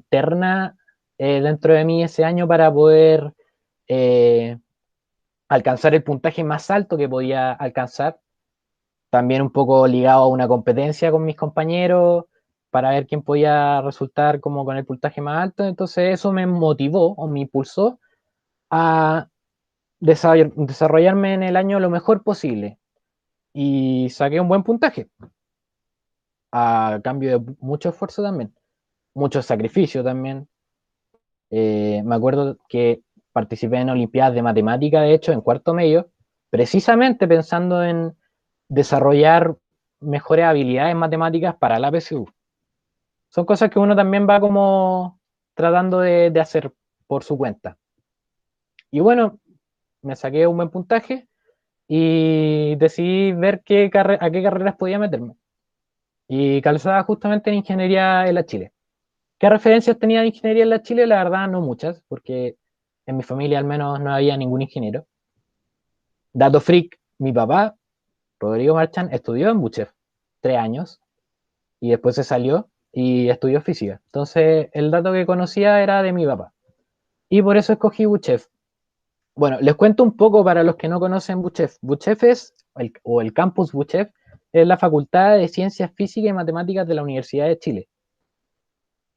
interna dentro de mí ese año para poder eh, alcanzar el puntaje más alto que podía alcanzar. También un poco ligado a una competencia con mis compañeros para ver quién podía resultar como con el puntaje más alto. Entonces eso me motivó o me impulsó a desarrollarme en el año lo mejor posible. Y saqué un buen puntaje, a cambio de mucho esfuerzo también, mucho sacrificio también. Me acuerdo que participé en Olimpiadas de Matemática, de hecho, en cuarto medio, precisamente pensando en desarrollar mejores habilidades matemáticas para la PSU. Son cosas que uno también va como tratando de hacer por su cuenta. Y bueno, me saqué un buen puntaje y decidí ver a qué carreras podía meterme. Y calzaba justamente en ingeniería en la Chile. ¿Qué referencias tenía de ingeniería en la Chile? La verdad, no muchas, porque en mi familia al menos no había ningún ingeniero. Dato freak, mi papá, Rodrigo Marchán, estudió en Buchef 3 años y después se salió y estudió física. Entonces, el dato que conocía era de mi papá. Y por eso escogí Buchef. Bueno, les cuento un poco para los que no conocen Buchef. Buchef o el campus Buchef, es la Facultad de Ciencias Físicas y Matemáticas de la Universidad de Chile.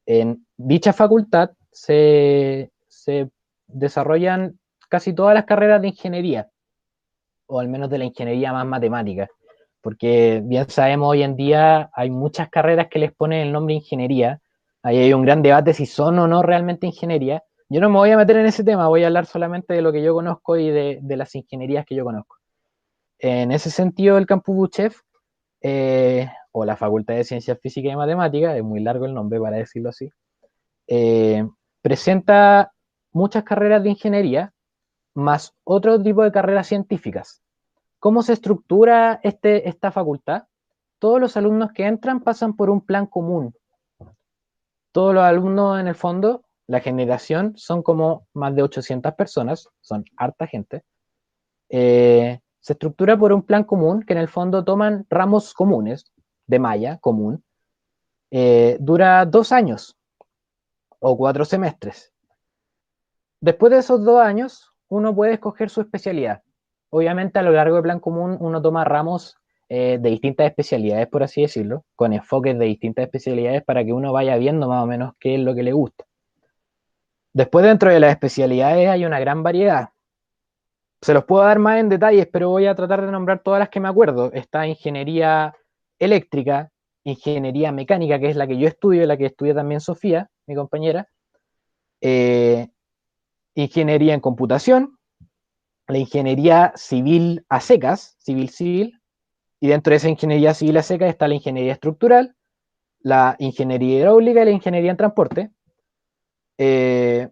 En dicha facultad se desarrollan casi todas las carreras de ingeniería, o al menos de la ingeniería más matemática, porque bien sabemos hoy en día hay muchas carreras que les ponen el nombre ingeniería, ahí hay un gran debate si son o no realmente ingeniería. Yo no me voy a meter en ese tema, voy a hablar solamente de lo que yo conozco y de las ingenierías que yo conozco. En ese sentido, el Campus Buchef, o la Facultad de Ciencias Físicas y Matemáticas, es muy largo el nombre para decirlo así, eh, presenta muchas carreras de ingeniería, más otro tipo de carreras científicas. ¿Cómo se estructura esta facultad? Todos los alumnos que entran pasan por un plan común. Todos los alumnos, en el fondo, la generación son como más de 800 personas, son harta gente. Se estructura por un plan común que en el fondo toman ramos comunes de malla común. Dura 2 años o 4 semestres. Después de esos 2 años, uno puede escoger su especialidad. Obviamente, a lo largo del plan común, uno toma ramos de distintas especialidades, por así decirlo, con enfoques de distintas especialidades para que uno vaya viendo más o menos qué es lo que le gusta. Después, dentro de las especialidades, hay una gran variedad. Se los puedo dar más en detalles, pero voy a tratar de nombrar todas las que me acuerdo. Está ingeniería eléctrica, ingeniería mecánica, que es la que yo estudio, la que estudia también Sofía, mi compañera, eh, ingeniería en computación, la ingeniería civil a secas, civil, y dentro de esa ingeniería civil a secas está la ingeniería estructural, la ingeniería hidráulica y la ingeniería en transporte, eh,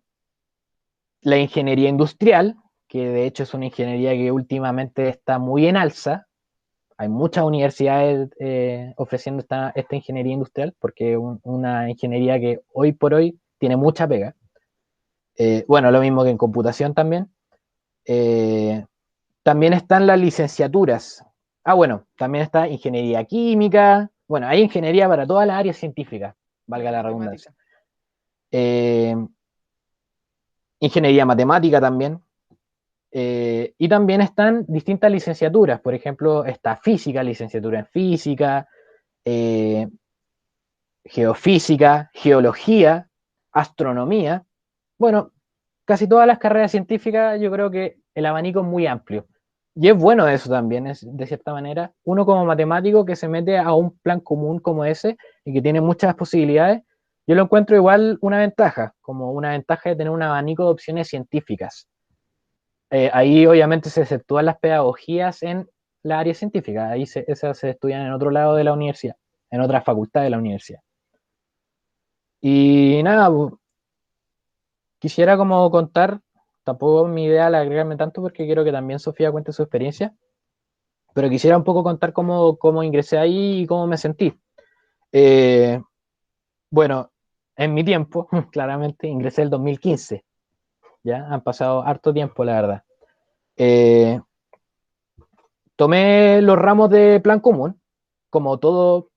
la ingeniería industrial, que de hecho es una ingeniería que últimamente está muy en alza. Hay muchas universidades ofreciendo esta ingeniería industrial, porque es una ingeniería que hoy por hoy tiene mucha pega. Bueno, lo mismo que en computación también. Eh, También están las licenciaturas. Ah, bueno, también está ingeniería química. Bueno, hay ingeniería para todas las áreas científicas, valga Claro, la redundancia. matemática. Eh, Ingeniería matemática también. Y también están distintas licenciaturas. Por ejemplo, está física, licenciatura en física, eh, geofísica, geología, astronomía. Bueno, casi todas las carreras científicas, yo creo que el abanico es muy amplio. Y es bueno eso también, es, de cierta manera. Uno como matemático que se mete a un plan común como ese y que tiene muchas posibilidades, yo lo encuentro igual una ventaja, como una ventaja de tener un abanico de opciones científicas. Ahí obviamente se exceptúan las pedagogías en la área científica, esas se estudian en otro lado de la universidad, en otra facultad de la universidad. Y nada, quisiera como contar, tampoco mi idea al agregarme tanto porque quiero que también Sofía cuente su experiencia, pero quisiera un poco contar cómo ingresé ahí y cómo me sentí. Eh, bueno, en mi tiempo, claramente, ingresé el 2015, ya han pasado harto tiempo, la verdad. Eh, Tomé los ramos de plan común, como todo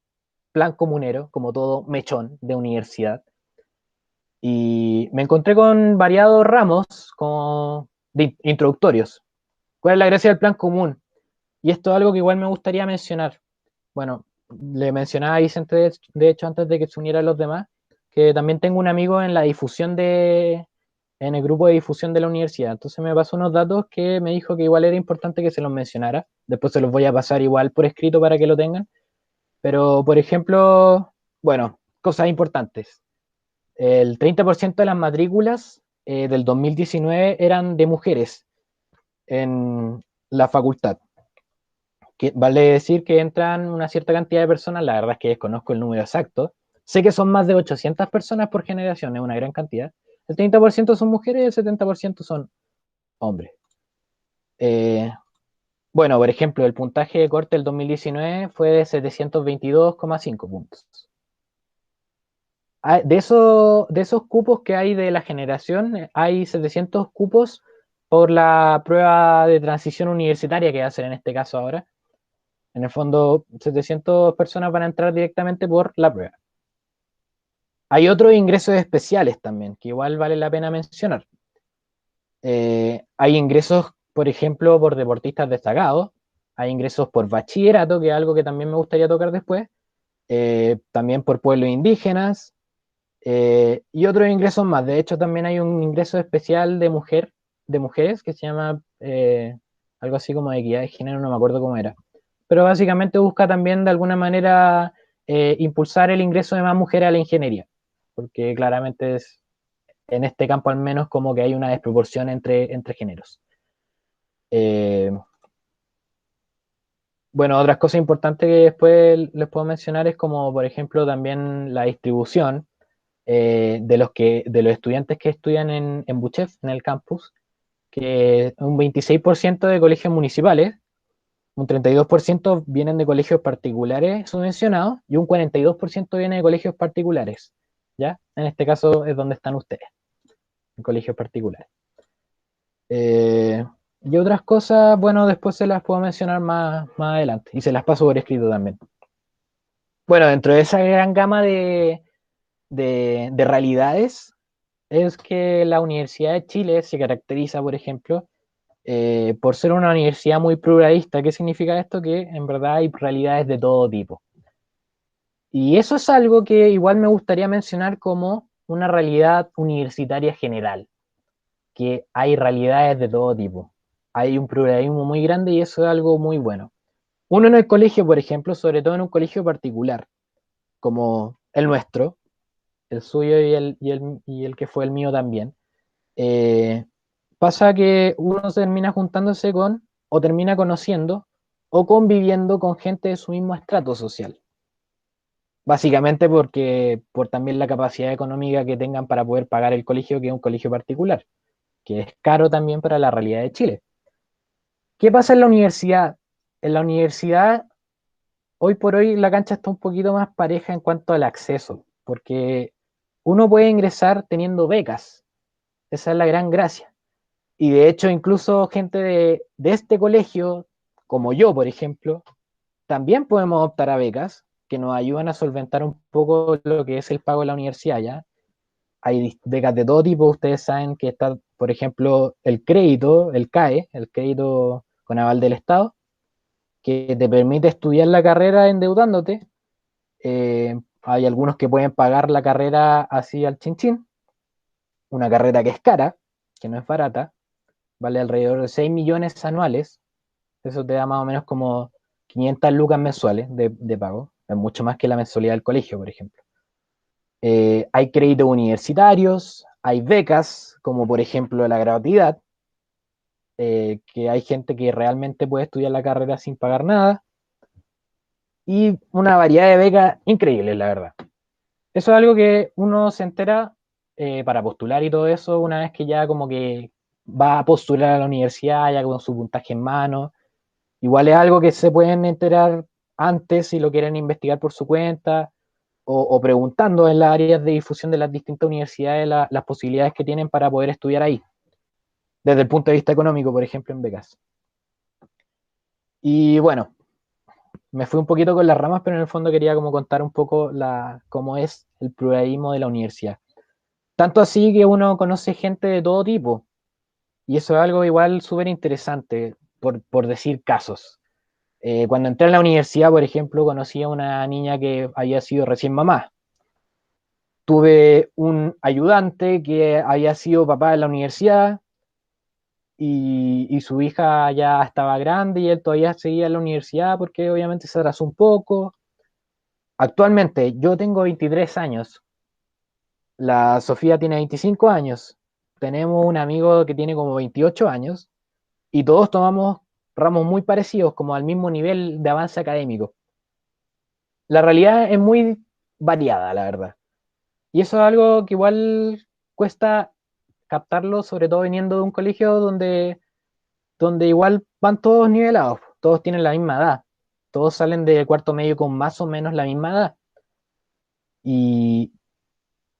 plan comunero, como todo mechón de universidad. Y me encontré con variados ramos como de introductorios. ¿Cuál es la gracia del plan común? Y esto es algo que igual me gustaría mencionar. Bueno, le mencionaba a Vicente, de hecho, antes de que se unieran los demás, que también tengo un amigo en la difusión en el grupo de difusión de la universidad. Entonces me pasó unos datos que me dijo que igual era importante que se los mencionara. Después se los voy a pasar igual por escrito para que lo tengan. Pero, por ejemplo, bueno, cosas importantes. El 30% de las matrículas del 2019 eran de mujeres en la facultad. Que vale decir que entran una cierta cantidad de personas, la verdad es que desconozco el número exacto. Sé que son más de 800 personas por generación, es una gran cantidad. El 30% son mujeres y el 70% son hombres. Eh, bueno, por ejemplo, el puntaje de corte del 2019 fue de 722,5 puntos. De esos cupos que hay de la generación, hay 700 cupos por la prueba de transición universitaria que hacen en este caso ahora. En el fondo, 700 personas van a entrar directamente por la prueba. Hay otros ingresos especiales también, que igual vale la pena mencionar. Hay ingresos, por ejemplo, por deportistas destacados, hay ingresos por bachillerato, que es algo que también me gustaría tocar después, también por pueblos indígenas, y otros ingresos más. De hecho, también hay un ingreso especial de mujeres que se llama algo así como de equidad de género, no me acuerdo cómo era. Pero básicamente busca también de alguna manera impulsar el ingreso de más mujeres a la ingeniería, porque claramente es, en este campo al menos, como que hay una desproporción entre géneros. Eh, bueno, otras cosas importantes que después les puedo mencionar es como, por ejemplo, también la distribución de los estudiantes que estudian en Buchef, en el campus, que un 26% de colegios municipales, un 32% vienen de colegios particulares subvencionados y un 42% viene de colegios particulares. ¿Ya? En este caso es donde están ustedes, en colegios particulares. Y otras cosas, bueno, después se las puedo mencionar más adelante y se las paso por escrito también. Bueno, dentro de esa gran gama de realidades, es que la Universidad de Chile se caracteriza, por ejemplo, por ser una universidad muy pluralista. ¿Qué significa esto? Que en verdad hay realidades de todo tipo. Y eso es algo que igual me gustaría mencionar como una realidad universitaria general, que hay realidades de todo tipo. Hay un pluralismo muy grande y eso es algo muy bueno. Uno en el colegio, por ejemplo, sobre todo en un colegio particular, como el nuestro, el suyo y el que fue el mío también, eh, pasa que uno termina juntándose con, o termina conociendo, o conviviendo con gente de su mismo estrato social. Básicamente porque por también la capacidad económica que tengan para poder pagar el colegio, que es un colegio particular, que es caro también para la realidad de Chile. ¿Qué pasa en la universidad? En la universidad, hoy por hoy, la cancha está un poquito más pareja en cuanto al acceso, porque uno puede ingresar teniendo becas. Esa es la gran gracia. Y de hecho, incluso gente de este colegio, como yo, por ejemplo, también podemos optar a becas que nos ayudan a solventar un poco lo que es el pago de la universidad, ¿ya? Hay becas de todo tipo, ustedes saben que está, por ejemplo, el crédito, el CAE, el crédito con aval del Estado, que te permite estudiar la carrera endeudándote. Hay algunos que pueden pagar la carrera así al chinchín, una carrera que es cara, que no es barata, vale alrededor de 6 millones anuales. Eso te da más o menos como 500 lucas mensuales de pago. Es mucho más que la mensualidad del colegio, por ejemplo. Hay créditos universitarios, hay becas, como por ejemplo la gratuidad, que hay gente que realmente puede estudiar la carrera sin pagar nada, y una variedad de becas increíbles, la verdad. Eso es algo que uno se entera para postular y todo eso una vez que ya como que va a postular a la universidad, ya con su puntaje en mano. Igual es algo que se pueden enterar antes si lo quieren investigar por su cuenta o preguntando en las áreas de difusión de las distintas universidades las posibilidades que tienen para poder estudiar ahí, desde el punto de vista económico, por ejemplo, en becas. Y bueno, me fui un poquito con las ramas, pero en el fondo quería como contar un poco cómo es el pluralismo de la universidad. Tanto así que uno conoce gente de todo tipo. Y eso es algo igual súper interesante, por decir casos. Cuando entré a la universidad, por ejemplo, conocí a una niña que había sido recién mamá. Tuve un ayudante que había sido papá en la universidad y su hija ya estaba grande y él todavía seguía en la universidad porque obviamente se atrasó un poco. Actualmente yo tengo 23 años, la Sofía tiene 25 años, tenemos un amigo que tiene como 28 años y todos tomamos ramos muy parecidos, como al mismo nivel de avance académico. La realidad es muy variada, la verdad. Y eso es algo que igual cuesta captarlo, sobre todo viniendo de un colegio donde igual van todos nivelados, todos tienen la misma edad, todos salen de cuarto medio con más o menos la misma edad. Y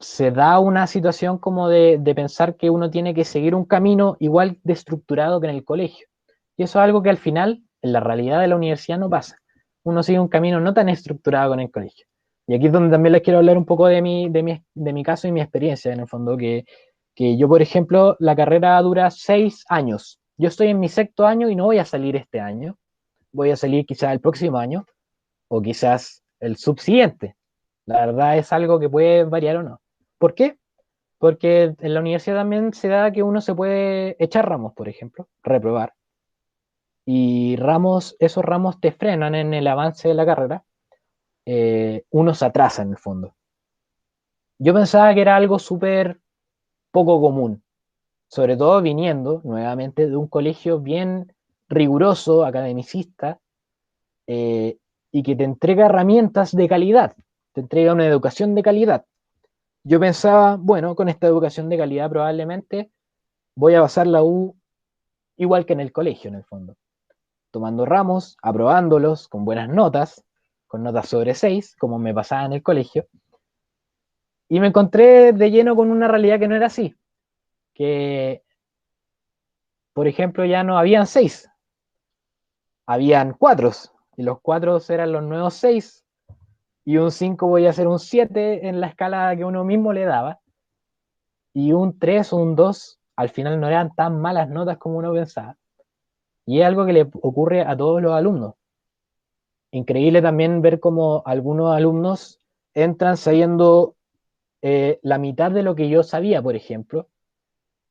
se da una situación como de pensar que uno tiene que seguir un camino igual de estructurado que en el colegio. Y eso es algo que al final, en la realidad de la universidad, no pasa. Uno sigue un camino no tan estructurado con el colegio. Y aquí es donde también les quiero hablar un poco de mi caso y mi experiencia, en el fondo, que yo, por ejemplo, la carrera dura 6 años. Yo estoy en mi sexto año y no voy a salir este año. Voy a salir quizás el próximo año o quizás el subsiguiente. La verdad es algo que puede variar o no. ¿Por qué? Porque en la universidad también se da que uno se puede echar ramos, por ejemplo, reprobar. Y esos ramos te frenan en el avance de la carrera. Uno se atrasa en el fondo. Yo pensaba que era algo súper poco común, sobre todo viniendo nuevamente de un colegio bien riguroso, academicista, eh, y que te entrega herramientas de calidad, te entrega una educación de calidad. Yo pensaba, bueno, con esta educación de calidad probablemente voy a pasar la U igual que en el colegio, en el fondo, tomando ramos, aprobándolos con buenas notas, con notas sobre 6, como me pasaba en el colegio, y me encontré de lleno con una realidad que no era así, que, por ejemplo, ya no habían 6, habían 4, y los 4 eran los nuevos 6, y un 5 voy a hacer un 7 en la escala que uno mismo le daba, y un 3 o un 2 al final no eran tan malas notas como uno pensaba. Y es algo que le ocurre a todos los alumnos. Increíble también ver cómo algunos alumnos entran sabiendo la mitad de lo que yo sabía, por ejemplo,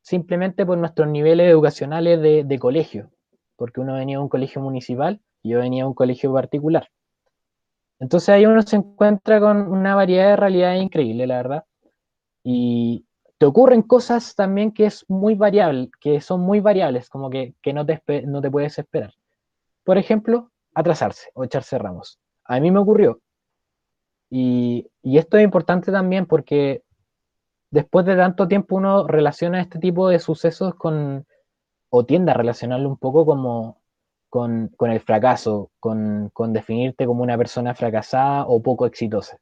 simplemente por nuestros niveles educacionales de colegio, porque uno venía de un colegio municipal y yo venía de un colegio particular. Entonces ahí uno se encuentra con una variedad de realidades increíble, la verdad, y te ocurren cosas también que es muy variable, que son muy variables, como que no te puedes esperar. Por ejemplo, atrasarse o echarse ramos. A mí me ocurrió. Y esto es importante también porque después de tanto tiempo uno relaciona este tipo de sucesos o tiende a relacionarlo un poco como con el fracaso, con definirte como una persona fracasada o poco exitosa.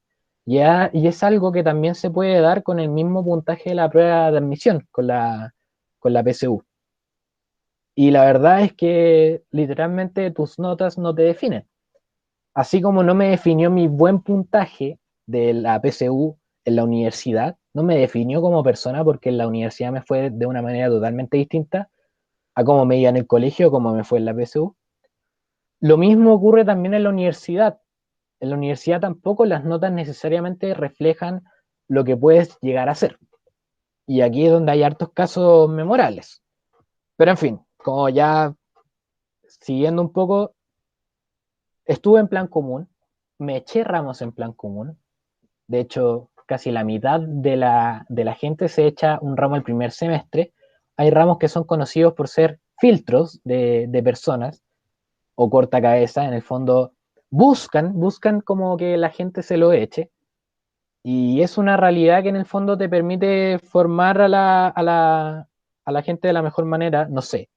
Y es algo que también se puede dar con el mismo puntaje de la prueba de admisión, con la PSU. Y la verdad es que literalmente tus notas no te definen. Así como no me definió mi buen puntaje de la PSU en la universidad, no me definió como persona porque en la universidad me fue de una manera totalmente distinta a cómo me iba en el colegio, cómo me fue en la PSU. Lo mismo ocurre también en la universidad. En la universidad tampoco las notas necesariamente reflejan lo que puedes llegar a ser. Y aquí es donde hay hartos casos memorables. Pero en fin, como ya siguiendo un poco, estuve en plan común, me eché ramos en plan común. De hecho, casi la mitad de la gente se echa un ramo el primer semestre. Hay ramos que son conocidos por ser filtros de personas o corta cabeza. En el fondo, buscan como que la gente se lo eche. Y es una realidad que en el fondo te permite formar a la gente de la mejor manera. No sé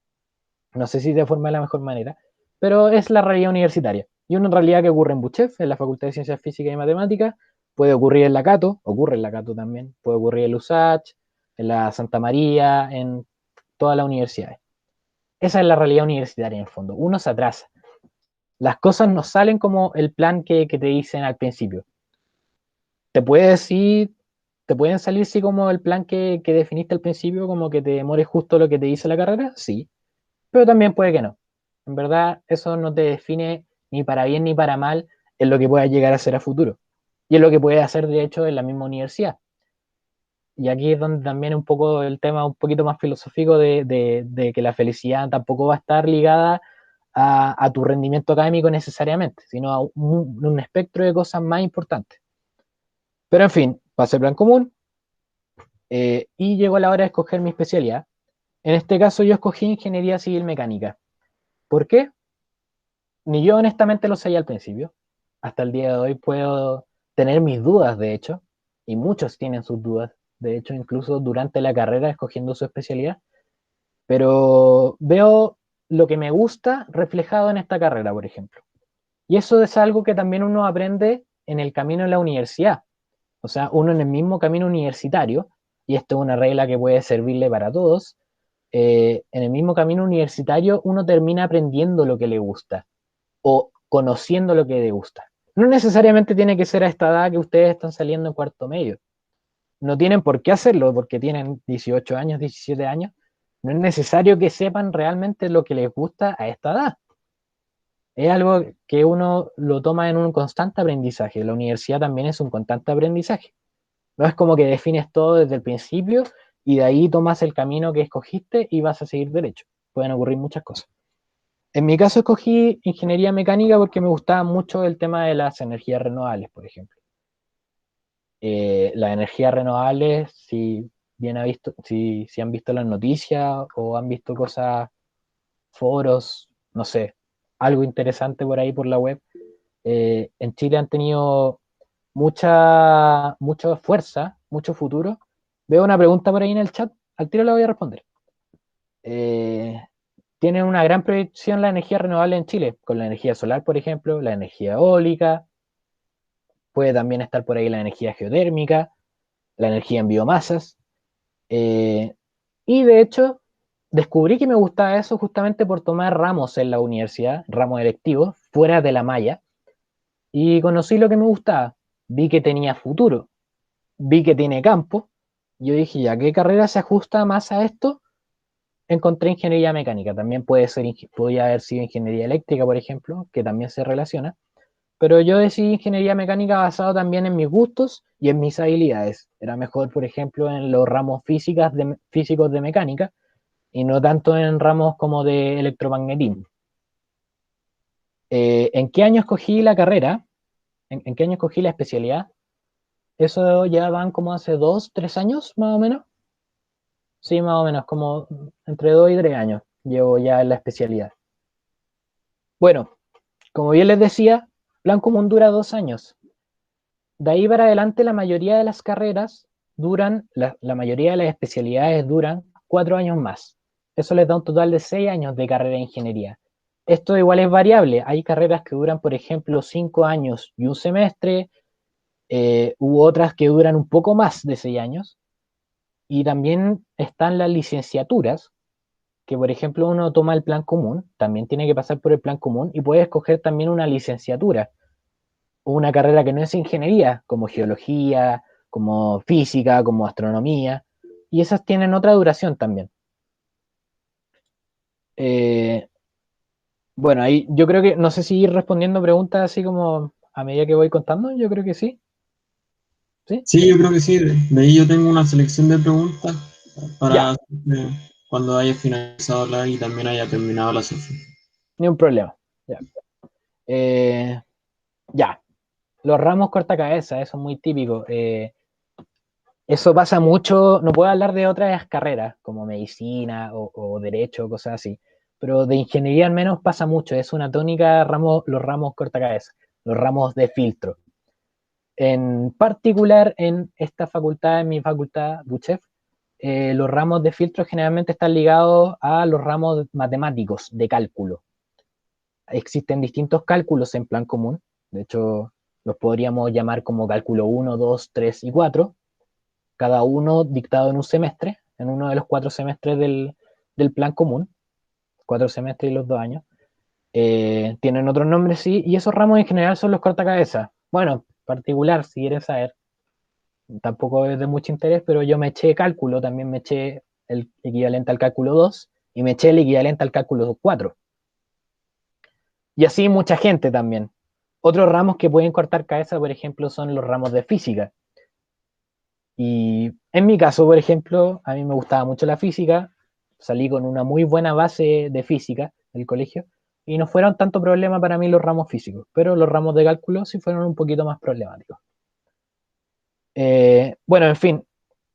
si de forma de la mejor manera, pero es la realidad universitaria. Y una realidad que ocurre en Buchef, en la Facultad de Ciencias Físicas y Matemáticas, puede ocurrir en la Cato, ocurre en la Cato también, puede ocurrir en la USACH, en la Santa María, en todas las universidades. Esa es la realidad universitaria en el fondo. Uno se atrasa. Las cosas no salen como el plan que te dicen al principio. Te puedes ir ¿Te pueden salir sí como el plan que definiste al principio, como que te demores justo lo que te dice la carrera? Sí, pero también puede que no. En verdad, eso no te define ni para bien ni para mal en lo que puedas llegar a ser a futuro. Y es lo que puedes hacer, de hecho, en la misma universidad. Y aquí es donde también un poco el tema un poquito más filosófico de que la felicidad tampoco va a estar ligada a tu rendimiento académico necesariamente, sino a un espectro de cosas más importantes. Pero en fin, pasé el plan común y llegó la hora de escoger mi especialidad. En este caso yo escogí ingeniería civil mecánica. ¿Por qué? Ni yo honestamente lo sabía al principio. Hasta el día de hoy puedo tener mis dudas, de hecho, y muchos tienen sus dudas, de hecho, incluso durante la carrera escogiendo su especialidad, pero veo lo que me gusta reflejado en esta carrera, por ejemplo. Y eso es algo que también uno aprende en el camino en la universidad. O sea, uno en el mismo camino universitario, y esto es una regla que puede servirle para todos, en el mismo camino universitario uno termina aprendiendo lo que le gusta o conociendo lo que le gusta. No necesariamente tiene que ser a esta edad que ustedes están saliendo en cuarto medio. No tienen por qué hacerlo porque tienen 18 años, 17 años. No es necesario que sepan realmente lo que les gusta a esta edad. Es algo que uno lo toma en un constante aprendizaje. La universidad también es un constante aprendizaje. No es como que defines todo desde el principio y de ahí tomas el camino que escogiste y vas a seguir derecho. Pueden ocurrir muchas cosas. En mi caso escogí ingeniería mecánica porque me gustaba mucho el tema de las energías renovables, por ejemplo. Las energías renovables, si bien ha visto, si han visto las noticias o han visto cosas, foros, no sé, algo interesante por ahí por la web, en Chile han tenido mucha fuerza, mucho futuro. Veo una pregunta por ahí en el chat, al tiro la voy a responder. Eh, Tienen una gran proyección la energía renovable en Chile, con la energía solar, por ejemplo, la energía eólica, puede también estar por ahí la energía geotérmica, la energía en biomasas. eh, y de hecho, descubrí que me gustaba eso justamente por tomar ramos en la universidad, ramos electivos, fuera de la malla, y conocí lo que me gustaba. Vi que tenía futuro, vi que tiene campo. Yo dije, ya, ¿qué carrera se ajusta más a esto? Encontré ingeniería mecánica. También podría haber sido ingeniería eléctrica, por ejemplo, que también se relaciona. Pero yo decidí ingeniería mecánica basado también en mis gustos y en mis habilidades. Era mejor, por ejemplo, en los ramos físicos de mecánica y no tanto en ramos como de electromagnetismo. ¿En qué año escogí la carrera? ¿En qué año escogí la especialidad? Eso ya van como hace 2, 3 años, más o menos. Sí, más o menos, como entre 2 y 3 años llevo ya en la especialidad. Bueno, como bien les decía, Plan Común dura 2 años. De ahí para adelante la mayoría de las carreras la mayoría de las especialidades duran 4 años más. Eso les da un total de 6 años de carrera de ingeniería. Esto igual es variable. Hay carreras que duran, por ejemplo, 5 años y un semestre, u otras que duran un poco más de 6 años. Y también están las licenciaturas, que por ejemplo uno toma el plan común, también tiene que pasar por el plan común y puede escoger también una licenciatura o una carrera que no es ingeniería, como geología, como física, como astronomía, y esas tienen otra duración también. Eh, bueno, ahí yo creo que, no sé si ir respondiendo preguntas así como a medida que voy contando, yo creo que sí, ¿sí? Sí, yo creo que sí. De ahí yo tengo una selección de preguntas para Ya, cuando haya finalizado la y también haya terminado la sesión. ni un problema. Ya. Eh, ya. Los ramos corta cabeza, eso es muy típico. Eso pasa mucho, no puedo hablar de otras carreras como medicina o derecho, cosas así, pero de ingeniería al menos pasa mucho, es una tónica los ramos cortacabezas, los ramos de filtro. En particular en esta facultad, en mi facultad, Buchef, los ramos de filtro generalmente están ligados a los ramos matemáticos de cálculo. Existen distintos cálculos en plan común, de hecho los podríamos llamar como cálculo 1, 2, 3 y 4, cada uno dictado en un semestre, en uno de los 4 semestres del plan común, 4 semestres y los 2 años. Tienen otros nombres, sí, y esos ramos en general son los cortacabezas. Bueno, particular, si quieres saber. tampoco es de mucho interés, pero yo me eché cálculo, también me eché el equivalente al cálculo 2 y me eché el equivalente al cálculo 4. Y así mucha gente también. Otros ramos que pueden cortar cabeza, por ejemplo, son los ramos de física. Y en mi caso, por ejemplo, a mí me gustaba mucho la física, salí con una muy buena base de física del colegio y no fueron tanto problema para mí los ramos físicos, pero los ramos de cálculo sí fueron un poquito más problemáticos. Bueno, en fin,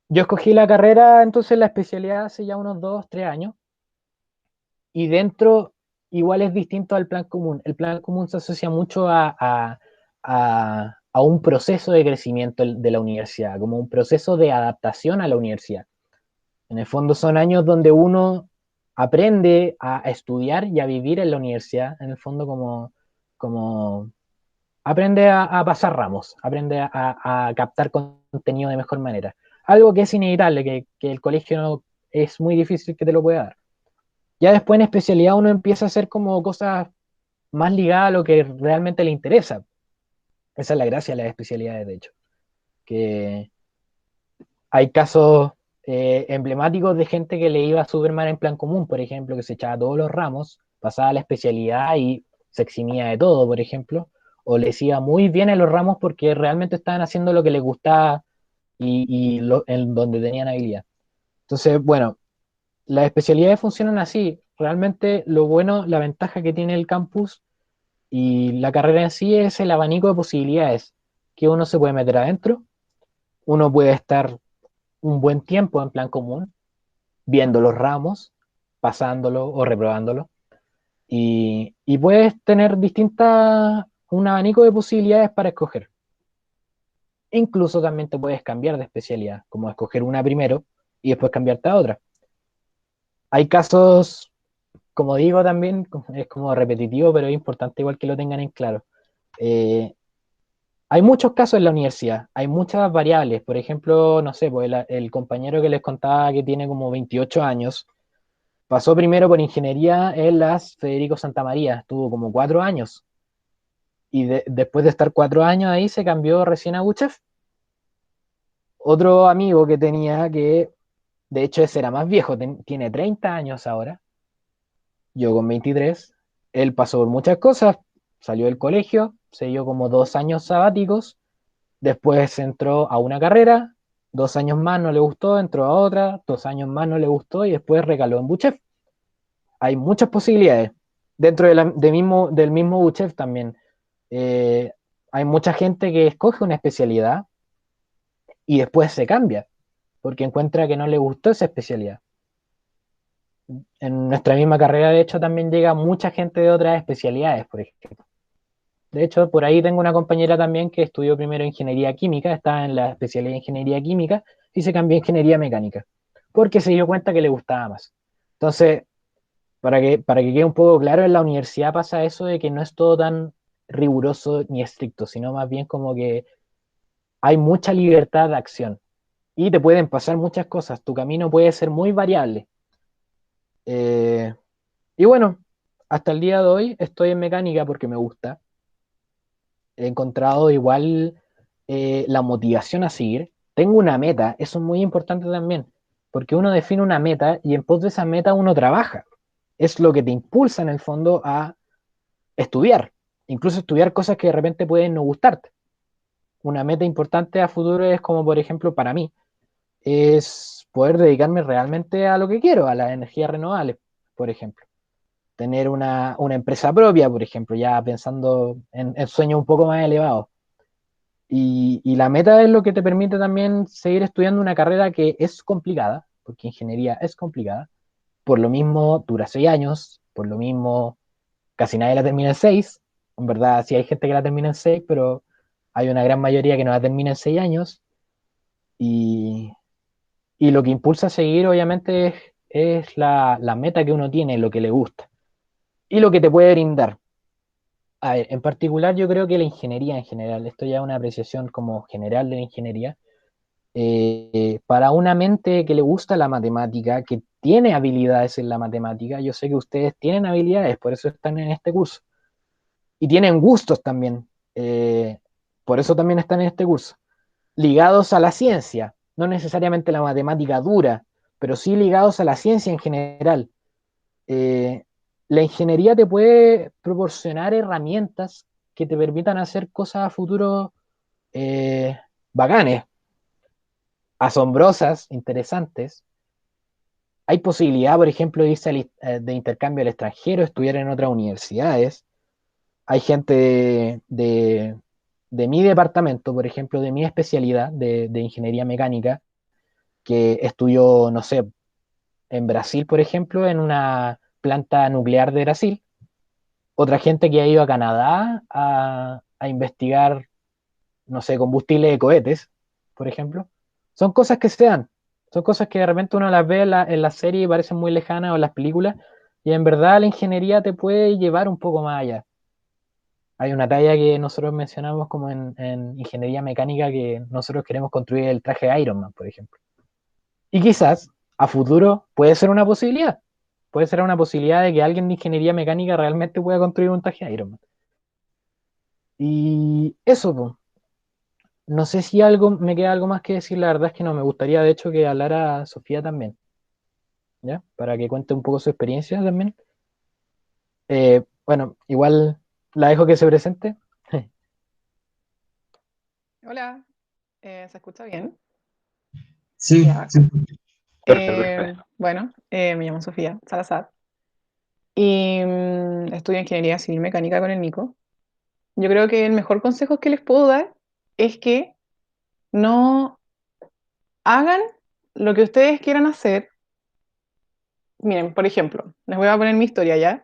yo escogí la carrera, entonces la especialidad hace ya unos 2, 3 años y dentro igual es distinto al plan común. El plan común se asocia mucho a un proceso de crecimiento de la universidad, como un proceso de adaptación a la universidad. En el fondo son años donde uno aprende a estudiar y a vivir en la universidad, en el fondo como aprende a pasar ramos, aprende a captar contenido de mejor manera. Algo que es inevitable, que el colegio no, es muy difícil que te lo pueda dar. Ya después en especialidad uno empieza a hacer como cosas más ligadas a lo que realmente le interesa. Esa es la gracia de las especialidades, de hecho. Que hay casos emblemáticos de gente que le iba súper mal en plan común, por ejemplo, que se echaba todos los ramos, pasaba a la especialidad y se eximía de todo, por ejemplo, o les iba muy bien en los ramos porque realmente estaban haciendo lo que les gustaba en donde tenían habilidad. Entonces, bueno, las especialidades funcionan así. Realmente lo bueno, la ventaja que tiene el campus y la carrera en sí es el abanico de posibilidades que uno se puede meter adentro. Uno puede estar un buen tiempo en plan común, viendo los ramos, pasándolo o reprobándolo. Y puedes tener un abanico de posibilidades para escoger. Incluso también te puedes cambiar de especialidad, como escoger una primero y después cambiarte a otra. Hay casos, como digo también, es como repetitivo, pero es importante igual que lo tengan en claro. Eh, Hay muchos casos en la universidad, hay muchas variables. Por ejemplo, no sé, pues el compañero que les contaba que tiene como 28 años, pasó primero por ingeniería en las Federico Santa María, estuvo como 4 años. Y después de estar 4 años ahí se cambió recién a UCHEF. Otro amigo que tenía que, de hecho ese era más viejo, tiene 30 años ahora, yo con 23, él pasó por muchas cosas, salió del colegio, se dio como 2 años sabáticos. Después entró a una carrera, 2 años más no le gustó, entró a otra, 2 años más no le gustó y después recaló en Buchef. Hay muchas posibilidades. Dentro del mismo Buchef también hay mucha gente que escoge una especialidad y después se cambia porque encuentra que no le gustó esa especialidad. En nuestra misma carrera, de hecho, también llega mucha gente de otras especialidades, por ejemplo. De hecho, por ahí tengo una compañera también que estudió primero ingeniería química, estaba en la especialidad de ingeniería química y se cambió a ingeniería mecánica, porque se dio cuenta que le gustaba más. Entonces, para que quede un poco claro, en la universidad pasa eso de que no es todo tan riguroso ni estricto, sino más bien como que hay mucha libertad de acción y te pueden pasar muchas cosas, tu camino puede ser muy variable. Eh, y bueno, hasta el día de hoy estoy en mecánica porque me gusta, he encontrado igual la motivación a seguir. Tengo una meta, eso es muy importante también, porque uno define una meta y en pos de esa meta uno trabaja. Es lo que te impulsa en el fondo a estudiar, incluso estudiar cosas que de repente pueden no gustarte. Una meta importante a futuro es como, por ejemplo, para mí, es poder dedicarme realmente a lo que quiero, a las energías renovables, por ejemplo. Tener una empresa propia, por ejemplo, ya pensando en sueños un poco más elevados. Y la meta es lo que te permite también seguir estudiando una carrera que es complicada, porque ingeniería es complicada. Por lo mismo dura 6 años, por lo mismo casi nadie la termina en seis. En verdad, sí hay gente que la termina en seis, pero hay una gran mayoría que no la termina en 6 años. Y, y lo que impulsa a seguir, obviamente, es la meta que uno tiene, lo que le gusta y lo que te puede brindar. A ver, en particular, yo creo que la ingeniería en general, esto ya es una apreciación como general de la ingeniería, para una mente que le gusta la matemática, que tiene habilidades en la matemática, yo sé que ustedes tienen habilidades, por eso están en este curso, y tienen gustos también, por eso también están en este curso. ligados a la ciencia, no necesariamente la matemática dura, pero sí ligados a la ciencia en general. Eh, la ingeniería te puede proporcionar herramientas que te permitan hacer cosas a futuro eh, bacanes, asombrosas, interesantes. Hay posibilidad, por ejemplo, de irse de intercambio al extranjero, estudiar en otras universidades. Hay gente de mi departamento, por ejemplo, de mi especialidad de ingeniería mecánica, que estudió, no sé, en Brasil, por ejemplo, en una planta nuclear de Brasil. Otra gente que ha ido a Canadá a investigar, no sé, combustible de cohetes, por ejemplo. Son cosas que se dan, son cosas que de repente uno las ve en la serie y parecen muy lejanas o en las películas, y en verdad la ingeniería te puede llevar un poco más allá. Hay una talla que nosotros mencionamos como en ingeniería mecánica que nosotros queremos construir el traje de Iron Man, por ejemplo. Y quizás a futuro puede ser una posibilidad. Puede ser una posibilidad de que alguien de ingeniería mecánica realmente pueda construir un traje de Iron Man. Y eso, po. No sé si algo me queda algo más que decir, la verdad es que no, me gustaría de hecho que hablara Sofía también, ¿ya? Para que cuente un poco su experiencia también. Bueno, igual la dejo que se presente. Hola, ¿se escucha bien? Sí, Ya, sí. bacán. Bueno, me llamo Sofía Salazar y estudio Ingeniería Civil Mecánica con el Nico. Yo creo que el mejor consejo que les puedo dar es que no hagan lo que ustedes quieran hacer. Miren, por ejemplo, les voy a poner mi historia ya.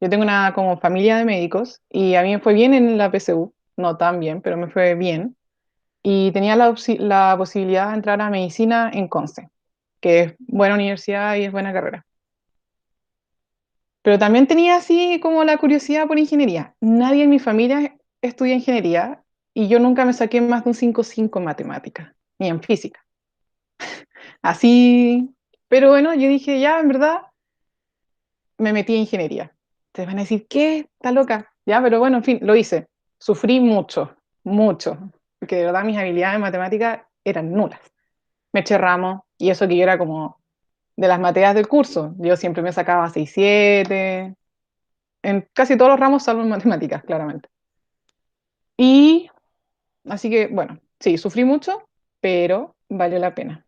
Yo tengo una como familia de médicos y a mí me fue bien en la PSU, no tan bien, pero me fue bien. Y tenía la posibilidad de entrar a medicina en Conce, que es buena universidad y es buena carrera. Pero también tenía así como la curiosidad por ingeniería. Nadie en mi familia estudia ingeniería y yo nunca me saqué más de un 5,5 en matemáticas, ni en física. Así, pero bueno, yo dije, ya, en verdad, me metí en ingeniería. Te van a decir, ¿qué? ¿Está loca? Ya, pero bueno, en fin, lo hice. Sufrí mucho, mucho, porque de verdad mis habilidades en matemáticas eran nulas. Me eché ramo y eso que yo era como de las materias del curso. Yo siempre me sacaba 6,7 en casi todos los ramos, salvo en matemáticas, claramente. Y así que, bueno, sí, sufrí mucho, pero valió la pena.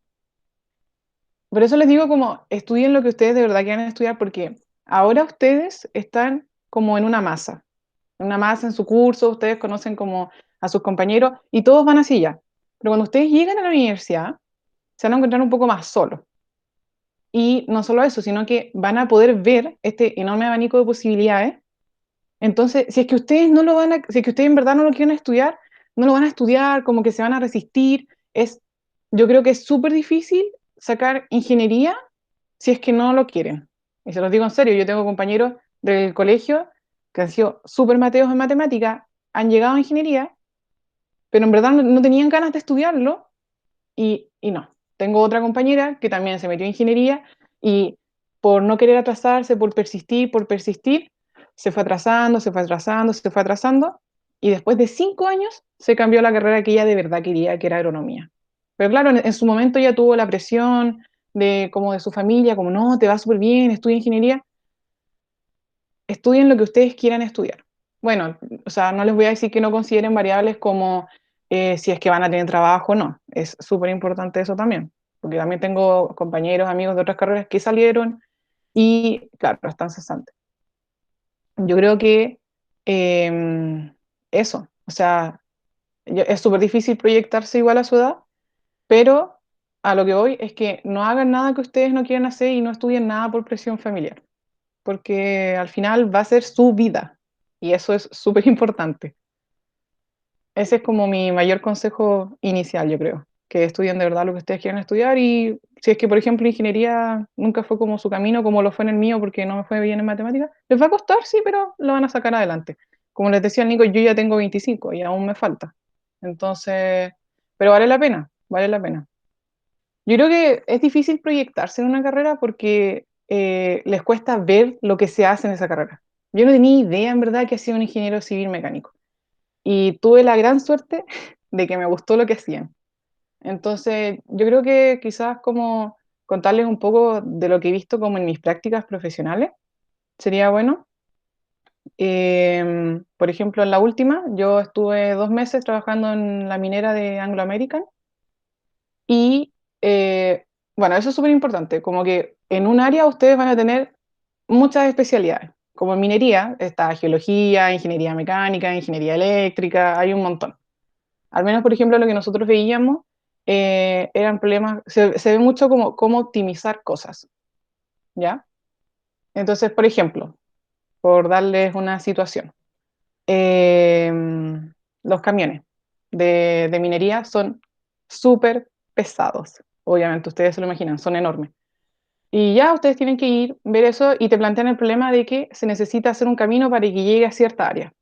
Por eso les digo como, estudien lo que ustedes de verdad quieran estudiar, porque ahora ustedes están como en una masa en su curso, ustedes conocen como a sus compañeros y todos van así ya. Pero cuando ustedes llegan a la universidad, se van a encontrar un poco más solos. Y no solo eso, sino que van a poder ver este enorme abanico de posibilidades. Entonces, si es que ustedes no lo van a, si es que ustedes en verdad no lo quieren estudiar, no lo van a estudiar, como que se van a resistir. Yo creo que es súper difícil sacar ingeniería si es que no lo quieren. Y se los digo en serio, yo tengo compañeros del colegio que han sido súper mateos en matemática, han llegado a ingeniería, pero en verdad no tenían ganas de estudiarlo y no. Tengo otra compañera que también se metió en ingeniería y por no querer atrasarse, por persistir, se fue atrasando, se fue atrasando, se fue atrasando y después de 5 años se cambió la carrera que ella de verdad quería, que era agronomía. Pero claro, en su momento ya tuvo la presión de como de su familia, como no, te va súper bien, estudia ingeniería, estudien lo que ustedes quieran estudiar. Bueno, o sea, no les voy a decir que no consideren variables como si es que van a tener trabajo o no. Es súper importante eso también, porque también tengo compañeros, amigos de otras carreras que salieron y, claro, están cesantes. Yo creo que eso, o sea, es súper difícil proyectarse igual a su edad, pero a lo que voy es que no hagan nada que ustedes no quieran hacer y no estudien nada por presión familiar porque al final va a ser su vida y eso es súper importante. Ese es como mi mayor consejo inicial, yo creo, que estudien de verdad lo que ustedes quieran estudiar y si es que, por ejemplo, ingeniería nunca fue como su camino, como lo fue en el mío porque no me fue bien en matemáticas, les va a costar, sí, pero lo van a sacar adelante. Como les decía Nico, yo ya tengo 25 y aún me falta. Entonces, pero vale la pena, vale la pena. Yo creo que es difícil proyectarse en una carrera porque les cuesta ver lo que se hace en esa carrera. Yo no tenía idea, en verdad, que hacía un ingeniero civil mecánico. Y tuve la gran suerte de que me gustó lo que hacían. Entonces, yo creo que quizás como contarles un poco de lo que he visto como en mis prácticas profesionales sería bueno. Por ejemplo, en la última, yo estuve 2 meses trabajando en la minera de Anglo American y, bueno, eso es súper importante, como que en un área ustedes van a tener muchas especialidades. Como en minería está geología, ingeniería mecánica, ingeniería eléctrica, hay un montón. Al menos, por ejemplo, lo que nosotros veíamos eran problemas, se ve mucho como cómo optimizar cosas, ¿ya? Entonces, por ejemplo, por darles una situación, eh, los camiones de minería son súper pesados. Obviamente, ustedes se lo imaginan, son enormes. Y ya ustedes tienen que ir, ver eso y te plantean el problema de que se necesita hacer un camino para que llegue a cierta área.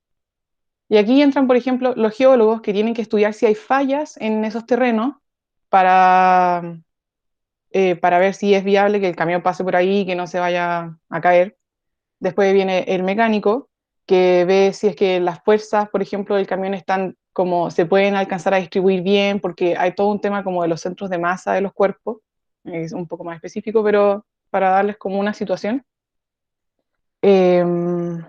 Y aquí entran, por ejemplo, los geólogos que tienen que estudiar si hay fallas en esos terrenos para, para ver si es viable que el camión pase por ahí y que no se vaya a caer. Después viene el mecánico, que ve si es que las fuerzas, por ejemplo, del camión están como se pueden alcanzar a distribuir bien, porque hay todo un tema como de los centros de masa de los cuerpos, es un poco más específico, pero para darles como una situación. Em,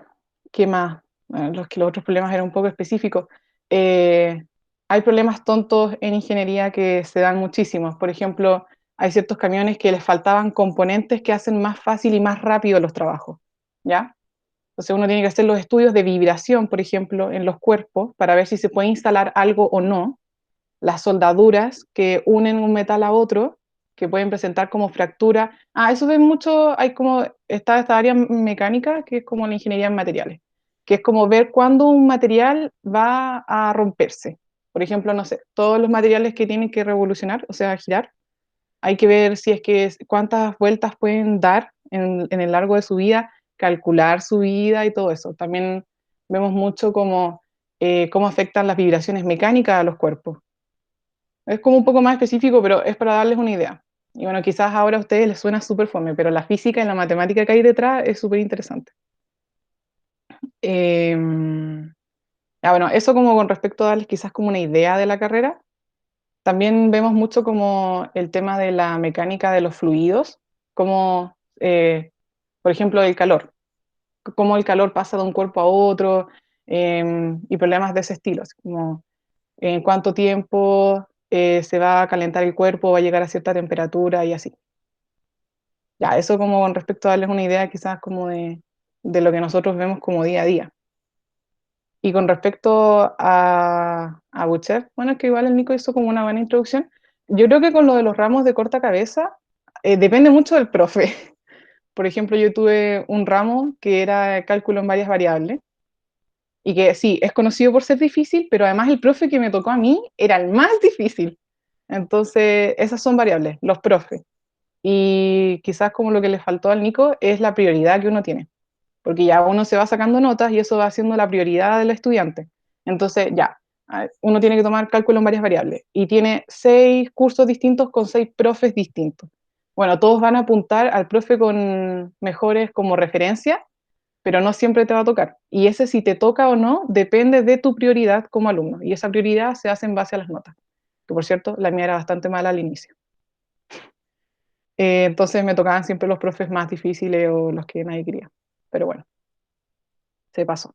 ¿Qué más? Bueno, los otros problemas eran un poco específicos. Eh, Hay problemas tontos en ingeniería que se dan muchísimos. Por ejemplo, hay ciertos camiones que les faltaban componentes que hacen más fácil y más rápido los trabajos, ¿ya? Entonces uno tiene que hacer los estudios de vibración, por ejemplo, en los cuerpos para ver si se puede instalar algo o no, las soldaduras que unen un metal a otro, que pueden presentar como fractura. Ah, eso ven mucho, hay como, está esta área mecánica, que es como la ingeniería en materiales, que es como ver cuándo un material va a romperse. Por ejemplo, no sé, todos los materiales que tienen que revolucionar, o sea, girar, hay que ver si es que cuántas vueltas pueden dar en el largo de su vida, calcular su vida y todo eso. También vemos mucho como cómo afectan las vibraciones mecánicas a los cuerpos. Es como un poco más específico, pero es para darles una idea. Y bueno, quizás ahora a ustedes les suena súper fome, pero la física y la matemática que hay detrás es súper interesante. Eh, bueno, eso como con respecto a darles quizás como una idea de la carrera. También vemos mucho como el tema de la mecánica de los fluidos, como, por ejemplo, el calor, cómo el calor pasa de un cuerpo a otro, y problemas de ese estilo, así como en cuánto tiempo se va a calentar el cuerpo, va a llegar a cierta temperatura y así. Ya, eso como con respecto a darles una idea quizás como de lo que nosotros vemos como día a día. Y con respecto a Butcher, bueno, es que igual el Nico hizo como una buena introducción. Yo creo que con lo de los ramos de corta cabeza, depende mucho del profe. Por ejemplo, yo tuve un ramo que era cálculo en varias variables y que sí, es conocido por ser difícil, pero además el profe que me tocó a mí era el más difícil. Entonces, esas son variables, los profes. Y quizás como lo que le faltó al Nico es la prioridad que uno tiene, porque ya uno se va sacando notas y eso va siendo la prioridad del estudiante. Entonces, ya, uno tiene que tomar cálculo en varias variables y tiene 6 cursos distintos con 6 profes distintos. Bueno, todos van a apuntar al profe con mejores como referencia, pero no siempre te va a tocar. Y ese si te toca o no depende de tu prioridad como alumno. Y esa prioridad se hace en base a las notas. Que por cierto, la mía era bastante mala al inicio. Entonces me tocaban siempre los profes más difíciles o los que nadie quería. Pero bueno, se pasó.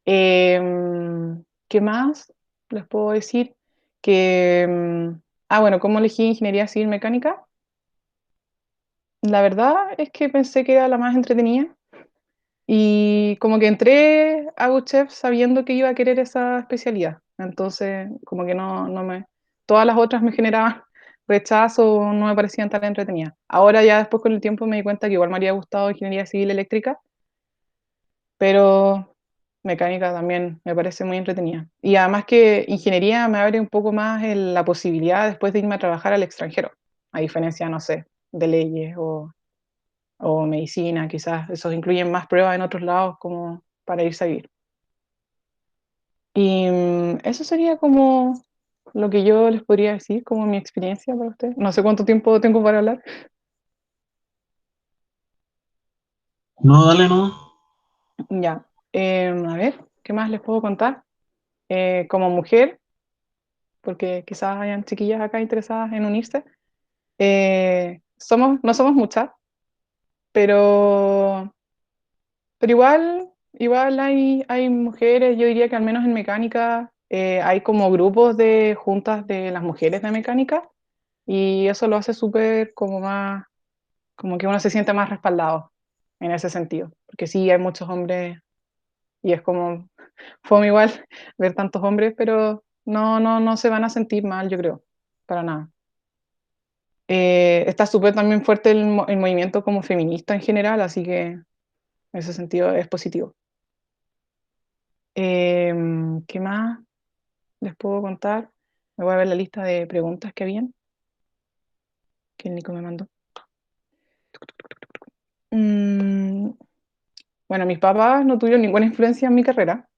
¿Qué más les puedo decir? Que, bueno, ¿cómo elegí ingeniería civil mecánica? La verdad es que pensé que era la más entretenida y como que entré a UCHEF sabiendo que iba a querer esa especialidad. Entonces, como que no me... Todas las otras me generaban rechazo, no me parecían tan entretenidas. Ahora ya después con el tiempo me di cuenta que igual me habría gustado ingeniería civil eléctrica, pero mecánica también me parece muy entretenida. Y además que ingeniería me abre un poco más la posibilidad después de irme a trabajar al extranjero, a diferencia, no sé, de leyes o medicina, quizás esos incluyen más pruebas en otros lados como para irse a vivir. Y eso sería como lo que yo les podría decir, como mi experiencia para ustedes. No sé cuánto tiempo tengo para hablar. No, dale, no. Ya. A ver, ¿qué más les puedo contar? Como mujer, porque quizás hayan chiquillas acá interesadas en unirse. No somos muchas, pero, pero igual hay mujeres, yo diría que al menos en mecánica hay como grupos de juntas de las mujeres de mecánica y eso lo hace súper como más, como que uno se siente más respaldado en ese sentido, porque sí hay muchos hombres y es como fome igual ver tantos hombres, pero no se van a sentir mal, yo creo, para nada. Está súper también fuerte el movimiento como feminista en general, así que en ese sentido es positivo. ¿Qué más les puedo contar? Me voy a ver la lista de preguntas que habían, que el Nico me mandó. Mm, bueno, mis papás no tuvieron ninguna influencia en mi carrera.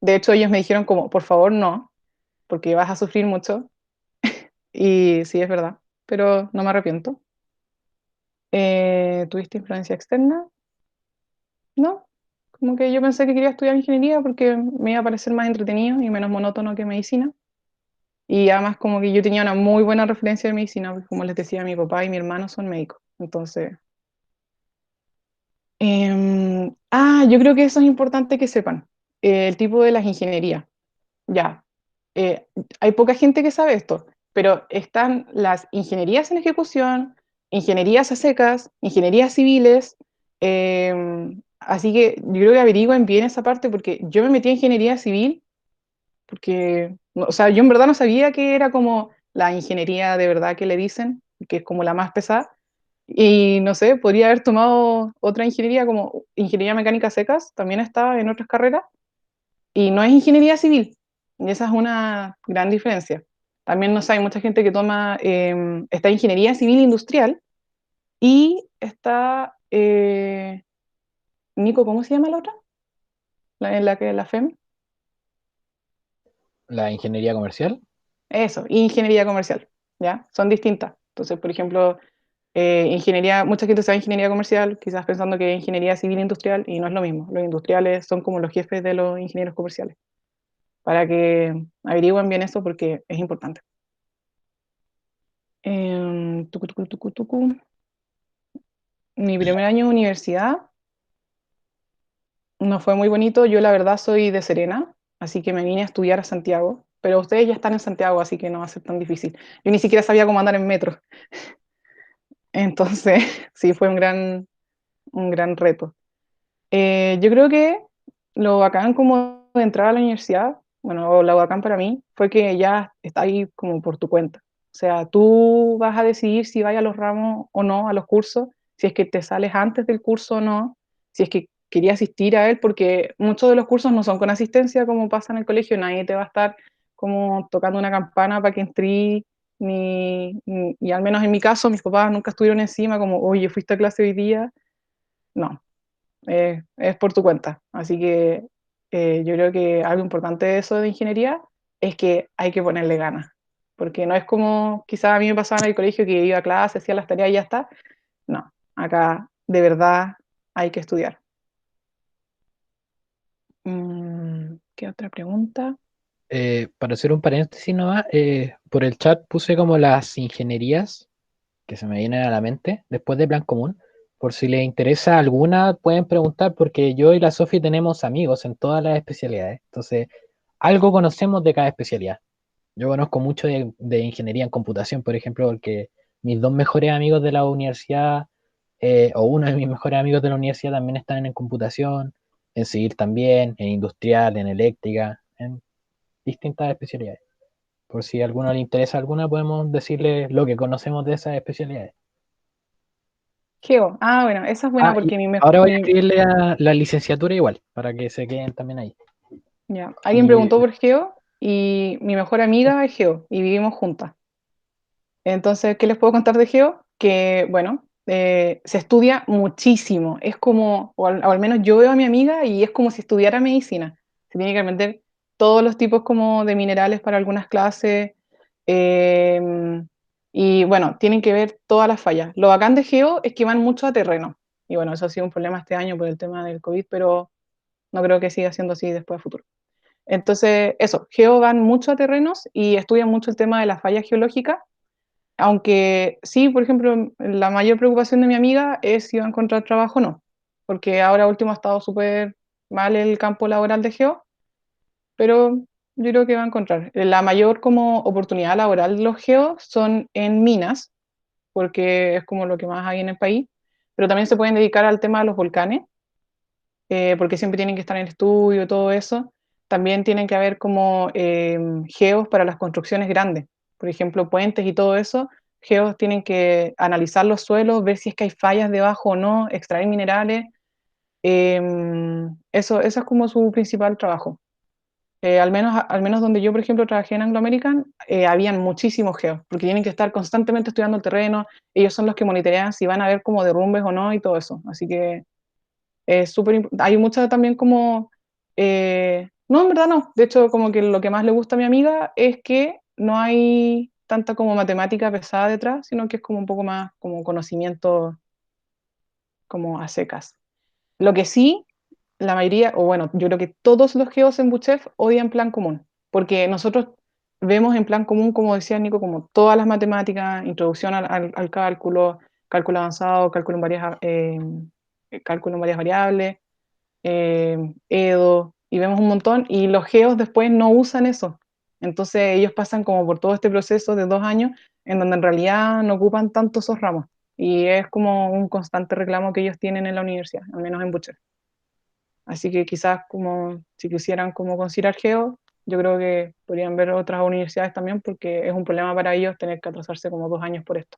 De hecho, ellos me dijeron como, por favor, no, porque vas a sufrir mucho. Y sí, es verdad, pero no me arrepiento. ¿Tuviste influencia externa? No, como que yo pensé que quería estudiar ingeniería porque me iba a parecer más entretenido y menos monótono que medicina. Y además como que yo tenía una muy buena referencia de medicina, porque como les decía, mi papá y mi hermano son médicos. Entonces, yo creo que eso es importante que sepan, el tipo de las ingenierías. Ya, eh, hay poca gente que sabe esto, pero están las ingenierías en ejecución, ingenierías a secas, ingenierías civiles, así que yo creo que averigüen bien esa parte porque yo me metí en ingeniería civil porque, o sea, yo en verdad no sabía que era como la ingeniería de verdad que le dicen, que es como la más pesada, y no sé, podría haber tomado otra ingeniería como ingeniería mecánica a secas, también está en otras carreras, y no es ingeniería civil, y esa es una gran diferencia. También no sé, hay mucha gente que toma, está ingeniería civil industrial y está, Nico, ¿cómo se llama la otra? En la que la FEM. La ingeniería comercial. Eso, ingeniería comercial, ¿ya? Son distintas. Entonces, por ejemplo, ingeniería, mucha gente sabe ingeniería comercial, quizás pensando que es ingeniería civil industrial, y no es lo mismo. Los industriales son como los jefes de los ingenieros comerciales, para que averigüen bien eso porque es importante. Tucu, tucu, tucu, tucu. Mi primer año de universidad no fue muy bonito. Yo la verdad soy de Serena, así que me vine a estudiar a Santiago, pero ustedes ya están en Santiago, así que no va a ser tan difícil. Yo ni siquiera sabía cómo andar en metro, entonces sí fue un gran reto. Yo creo que lo bacán como de entrar a la universidad, bueno, o lo bacán para mí, fue que ya está ahí como por tu cuenta. O sea, tú vas a decidir si vas a los ramos o no, a los cursos, si es que te sales antes del curso o no, si es que querías asistir a él, porque muchos de los cursos no son con asistencia como pasa en el colegio, nadie te va a estar como tocando una campana para que entres, y al menos en mi caso, mis papás nunca estuvieron encima como, oye, ¿fuiste a clase hoy día? No, es por tu cuenta. Así que yo creo que algo importante de eso de ingeniería es que hay que ponerle ganas, porque no es como quizás a mí me pasaba en el colegio que iba a clase, hacía las tareas y ya está. No, acá de verdad hay que estudiar. ¿Qué otra pregunta? Para hacer un paréntesis nomás, por el chat puse como las ingenierías que se me vienen a la mente después de plan común. Por si les interesa alguna, pueden preguntar, porque yo y la Sofi tenemos amigos en todas las especialidades. Entonces, algo conocemos de cada especialidad. Yo conozco mucho de ingeniería en computación, por ejemplo, porque mis dos mejores amigos de la universidad, o uno de mis mejores amigos de la universidad también están en computación, en civil también, en industrial, en eléctrica, en distintas especialidades. Por si a alguno le interesa alguna, podemos decirle lo que conocemos de esas especialidades. Geo. Ah, bueno, esa es buena Ah, y porque ahora voy a escribirle a la licenciatura igual, para que se queden también ahí. ya, alguien Y preguntó por Geo y mi mejor amiga es Geo y vivimos juntas. Entonces, ¿qué les puedo contar de Geo? Que, bueno, se estudia muchísimo. Es como, o al menos yo veo a mi amiga y es como si estudiara medicina. Se tiene que aprender todos los tipos como de minerales para algunas clases. eh, y bueno, tienen que ver todas las fallas. Lo bacán de Geo es que van mucho a terreno. Y bueno, eso ha sido un problema este año por el tema del COVID, pero no creo que siga siendo así después a futuro. Entonces, eso, geo van mucho a terrenos y estudian mucho el tema de las fallas geológicas, aunque sí, por ejemplo, la mayor preocupación de mi amiga es si va a encontrar trabajo o no, porque ahora último ha estado súper mal el campo laboral de geo, pero yo creo que va a encontrar. La mayor como oportunidad laboral de los geos son en minas, porque es como lo que más hay en el país, pero también se pueden dedicar al tema de los volcanes, porque siempre tienen que estar en estudio y todo eso. También tienen que haber como geos para las construcciones grandes, por ejemplo, puentes y todo eso. Geos tienen que analizar los suelos, ver si es que hay fallas debajo o no, extraer minerales. Eso es como su principal trabajo. Al menos donde yo, por ejemplo, trabajé en Anglo American, habían muchísimos geos, porque tienen que estar constantemente estudiando el terreno, ellos son los que monitorean si van a haber como derrumbes o no y todo eso. Así que es súper hay mucha también como... no, en verdad no. De hecho, como que lo que más le gusta a mi amiga es que no hay tanta como matemática pesada detrás, sino que es como un poco más como conocimiento como a secas. Lo que sí, la mayoría, o bueno, yo creo que todos los geos en Buchef odian plan común, porque nosotros vemos en plan común, como decía Nico, como todas las matemáticas, introducción al cálculo, cálculo avanzado, cálculo en varias variables, Edo, y vemos un montón, y los geos después no usan eso. Entonces ellos pasan como por todo este proceso de 2 años en donde en realidad no ocupan tanto esos ramos. Y es como un constante reclamo que ellos tienen en la universidad, al menos en Buchef. Así que quizás como si quisieran como considerar geo, yo creo que podrían ver otras universidades también porque es un problema para ellos tener que atrasarse como 2 años por esto.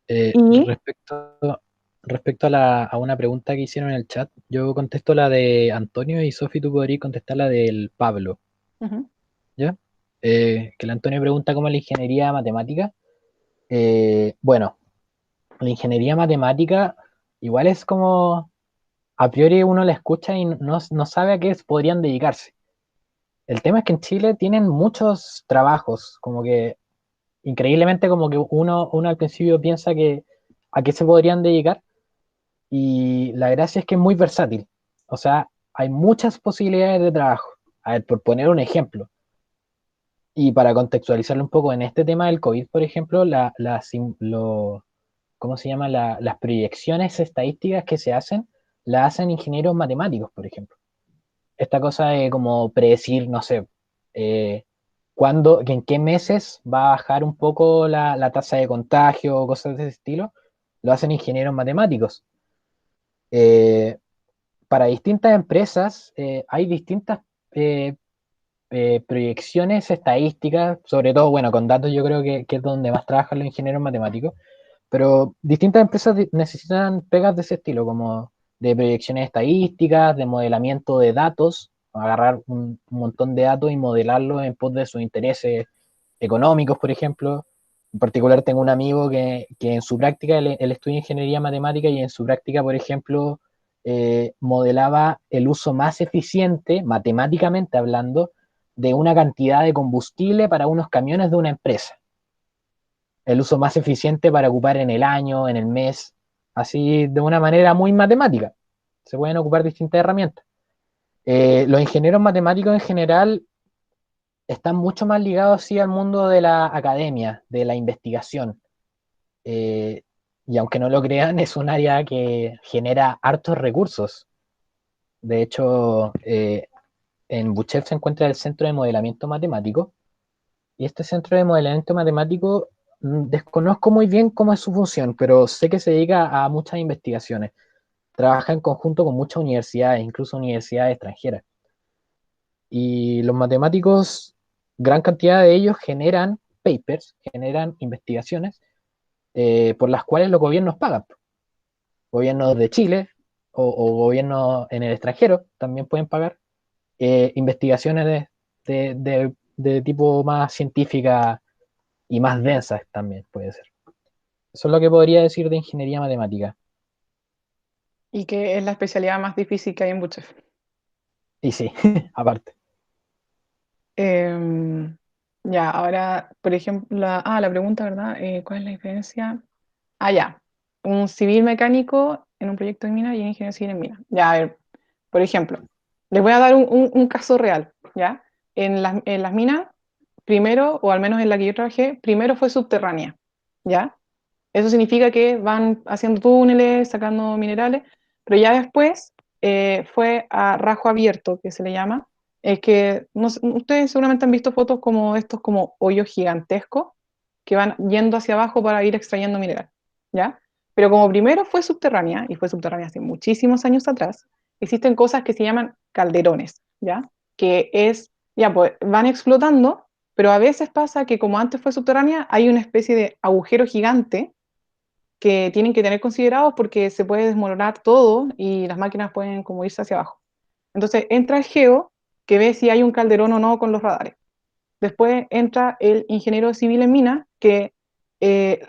Eh, Y respecto, respecto a una pregunta que hicieron en el chat, yo contesto la de Antonio y Sofi, tú podrías contestar la del Pablo, ujú, ¿ya? Que el Antonio pregunta cómo es la ingeniería matemática. Bueno, la ingeniería matemática igual es como, a priori uno la escucha y no sabe a qué podrían dedicarse. El tema es que en Chile tienen muchos trabajos, como que increíblemente como que uno al principio piensa que a qué se podrían dedicar. Y la gracia es que es muy versátil. O sea, hay muchas posibilidades de trabajo. A ver, por poner un ejemplo, y para contextualizarlo un poco, en este tema del COVID, por ejemplo, ¿cómo se llama? Las proyecciones estadísticas que se hacen, las hacen ingenieros matemáticos, por ejemplo. Esta cosa de como predecir, no sé, eh, en qué meses va a bajar un poco la tasa de contagio o cosas de ese estilo, lo hacen ingenieros matemáticos. Eh, para distintas empresas hay distintas eh, proyecciones estadísticas, sobre todo, bueno, con datos yo creo que es donde más trabajan los ingenieros matemáticos, pero distintas empresas necesitan pegas de ese estilo, como de proyecciones estadísticas, de modelamiento de datos, agarrar un montón de datos y modelarlos en pos de sus intereses económicos, por ejemplo. En particular tengo un amigo que en su práctica, él estudia ingeniería matemática y en su práctica, por ejemplo, modelaba el uso más eficiente, matemáticamente hablando, de una cantidad de combustible para unos camiones de una empresa. El uso más eficiente para ocupar en el año, en el mes, así de una manera muy matemática. Se pueden ocupar distintas herramientas. Los ingenieros matemáticos en general están mucho más ligados sí al mundo de la academia, de la investigación. Eh, y aunque no lo crean, es un área que genera hartos recursos. De hecho, en Buchef se encuentra el Centro de Modelamiento Matemático, y este Centro de Modelamiento Matemático desconozco muy bien cómo es su función, pero sé que se dedica a muchas investigaciones. Trabaja en conjunto con muchas universidades, incluso universidades extranjeras. Y los matemáticos, gran cantidad de ellos generan papers, generan investigaciones por las cuales los gobiernos pagan. Gobiernos de Chile o gobiernos en el extranjero también pueden pagar investigaciones de tipo más científica y más densas también puede ser. Eso es lo que podría decir de ingeniería matemática. y que es la especialidad más difícil que hay en Buchef. Y sí, aparte. Em, ya, ahora, por ejemplo, la pregunta, ¿verdad? ¿Cuál es la diferencia? Ah, ya. Un civil mecánico en un proyecto de mina y un ingeniero civil en mina. Ya, a ver, por ejemplo, Les voy a dar un caso real, ¿ya? En las minas, primero, o al menos en la que yo trabajé, primero fue subterránea, ¿ya? Eso significa que van haciendo túneles, sacando minerales, pero ya después fue a rajo abierto, que se le llama. Es que no sé, ustedes seguramente han visto fotos como estos como hoyos gigantescos que van yendo hacia abajo para ir extrayendo mineral, ¿ya? Pero como primero fue subterránea, y fue subterránea hace muchísimos años atrás, existen cosas que se llaman calderones, ¿ya? Que es, ya, pues van explotando, pero a veces pasa que como antes fue subterránea, hay una especie de agujero gigante que tienen que tener considerados porque se puede desmoronar todo y las máquinas pueden como irse hacia abajo. Entonces entra el geo que ve si hay un calderón o no con los radares. Después entra el ingeniero civil en mina que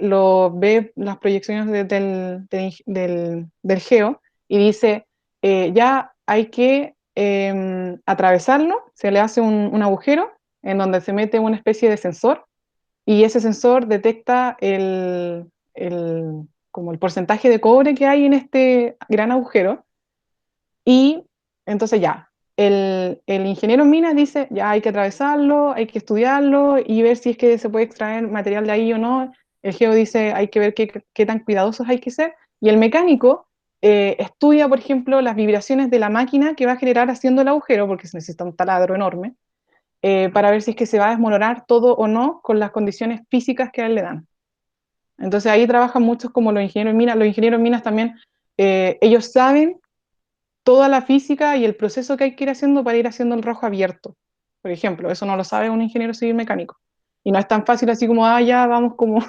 lo ve las proyecciones del geo y dice, ya hay que atravesarlo, se le hace un agujero en donde se mete una especie de sensor y ese sensor detecta como el porcentaje de cobre que hay en este gran agujero y entonces ya, el ingeniero en minas dice, ya hay que atravesarlo, hay que estudiarlo y ver si es que se puede extraer material de ahí o no. El geo dice, hay que ver qué tan cuidadosos hay que ser. Y el mecánico estudia, por ejemplo, las vibraciones de la máquina que va a generar haciendo el agujero, porque se necesita un taladro enorme, para ver si es que se va a desmoronar todo o no con las condiciones físicas que a él le dan. Entonces ahí trabajan muchos como los ingenieros en minas. Los ingenieros en minas también, ellos saben toda la física y el proceso que hay que ir haciendo para ir haciendo el rojo abierto. Por ejemplo, eso no lo sabe un ingeniero civil mecánico. Y no es tan fácil así como, ah, ya vamos como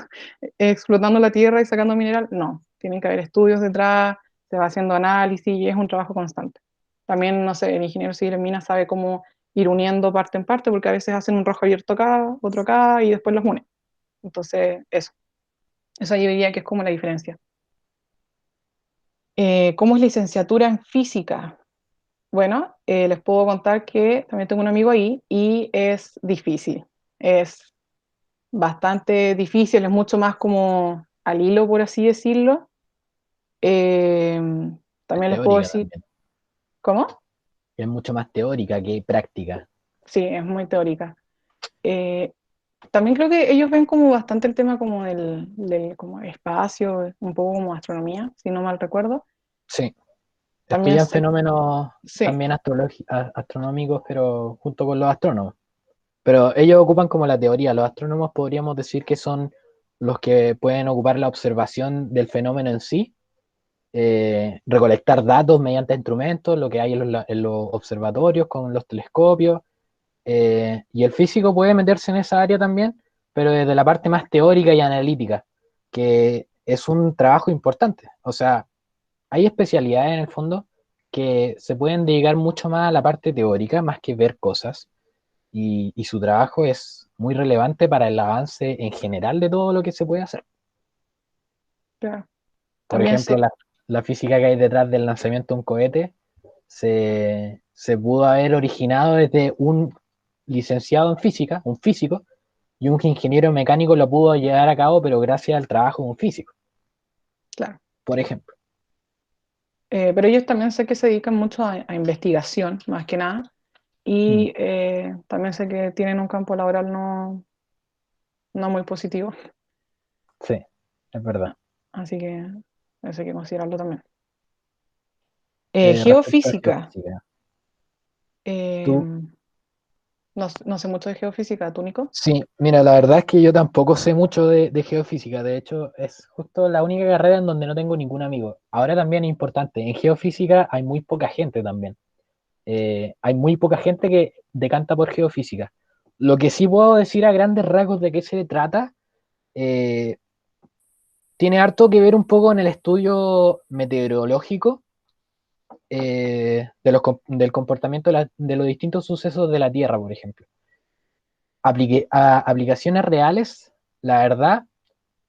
explotando la tierra y sacando mineral. No, tienen que haber estudios detrás, se va haciendo análisis y es un trabajo constante. También, no sé, el ingeniero civil en minas sabe cómo ir uniendo parte en parte, porque a veces hacen un rojo abierto acá, otro acá y después los unen. Entonces, eso yo diría que es como la diferencia. ¿Cómo es licenciatura en física? Bueno, les puedo contar que también tengo un amigo ahí y es difícil. Es bastante difícil, es mucho más como al hilo, por así decirlo. Eh, Es también les puedo teórica decir, también. ¿cómo? Es mucho más teórica que práctica. Sí, es muy teórica. Eh, también creo que ellos ven como bastante el tema como del como espacio, un poco como astronomía, si no mal recuerdo. Sí. También Estudian sé, fenómenos sí, también astronómicos, pero junto con los astrónomos. Pero ellos ocupan como la teoría. Los astrónomos podríamos decir que son los que pueden ocupar la observación del fenómeno en sí, recolectar datos mediante instrumentos, lo que hay en los observatorios con los telescopios. Y el físico puede meterse en esa área también, pero desde la parte más teórica y analítica, que es un trabajo importante. O sea, hay especialidades en el fondo que se pueden dedicar mucho más a la parte teórica, más que ver cosas, y su trabajo es muy relevante para el avance en general de todo lo que se puede hacer. claro. Por También ejemplo, sé, la física que hay detrás del lanzamiento de un cohete se pudo haber originado desde un licenciado en física, un físico, y un ingeniero mecánico lo pudo llevar a cabo, pero gracias al trabajo de un físico, claro. por ejemplo. Pero ellos también sé que se dedican mucho a investigación, más que nada. Mm, Y también sé que tienen un campo laboral no muy positivo, sí, es verdad. así que eso hay que considerarlo también. Respecto a Geofísica. geofísica, eh, tú, no sé mucho de geofísica, ¿tú, Nico? sí, mira, la verdad es que yo tampoco sé mucho de geofísica, de hecho es justo la única carrera en donde no tengo ningún amigo. Ahora también es importante, en geofísica hay muy poca gente también. Hay muy poca gente que decanta por geofísica. Lo que sí puedo decir a grandes rasgos de qué se trata, eh, tiene harto que ver un poco en el estudio meteorológico, del comportamiento de los distintos sucesos de la Tierra, por ejemplo. Aplicaciones reales, la verdad,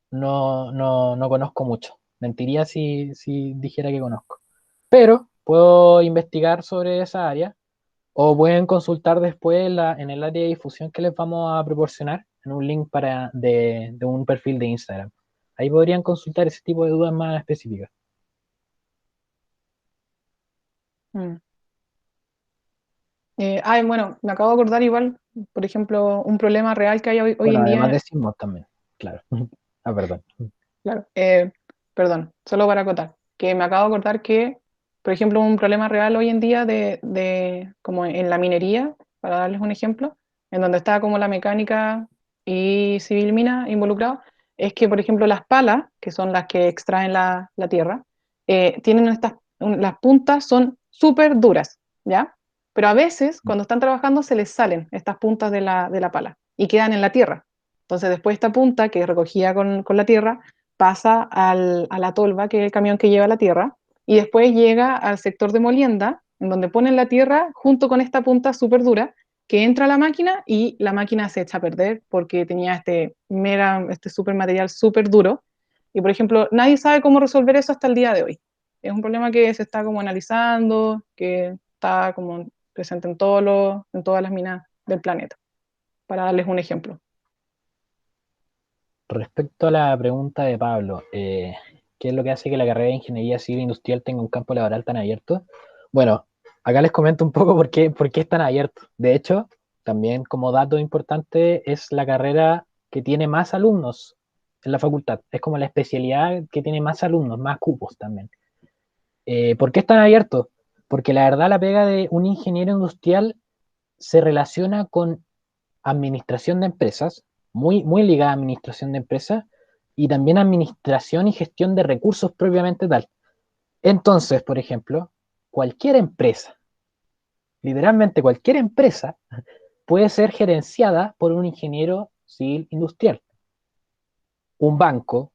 no conozco mucho. Mentiría si dijera que conozco. Pero puedo investigar sobre esa área o pueden consultar después en el área de difusión que les vamos a proporcionar en un link de un perfil de Instagram. Ahí podrían consultar ese tipo de dudas más específicas. Mm. Bueno, me acabo de acordar igual, por ejemplo, un problema real que hay hoy Bueno, en además día. de Sismos también, claro. Ah, perdón. Claro, perdón, solo para acotar, que me acabo de acordar que, por ejemplo, un problema real hoy en día como en la minería, para darles un ejemplo, en donde está como la mecánica y civil mina involucrado, es que, por ejemplo, las palas, que son las que extraen la tierra, tienen las puntas son súper duras, ¿ya? Pero a veces, cuando están trabajando, se les salen estas puntas de la pala y quedan en la tierra. Entonces, después esta punta que es recogida con la tierra, pasa a la tolva, que es el camión que lleva la tierra, y después llega al sector de molienda, en donde ponen la tierra junto con esta punta súper dura, que entra a la máquina y la máquina se echa a perder porque tenía este súper material súper duro. Y por ejemplo, nadie sabe cómo resolver eso hasta el día de hoy. Es un problema que se está como analizando, que está como presente en todas las minas del planeta, para darles un ejemplo. Respecto a la pregunta de Pablo, ¿qué es lo que hace que la carrera de ingeniería civil industrial tenga un campo laboral tan abierto? Bueno, acá les comento un poco por qué es tan abierto. De hecho, también como dato importante, es la carrera que tiene más alumnos en la facultad. Es como la especialidad que tiene más alumnos, más cupos también. ¿Por qué es tan abierto? Porque la verdad la pega de un ingeniero industrial se relaciona con administración de empresas, muy, muy ligada a administración de empresas, y también administración y gestión de recursos propiamente tal. Entonces, por ejemplo, cualquier empresa, literalmente cualquier empresa, puede ser gerenciada por un ingeniero civil industrial. Un banco,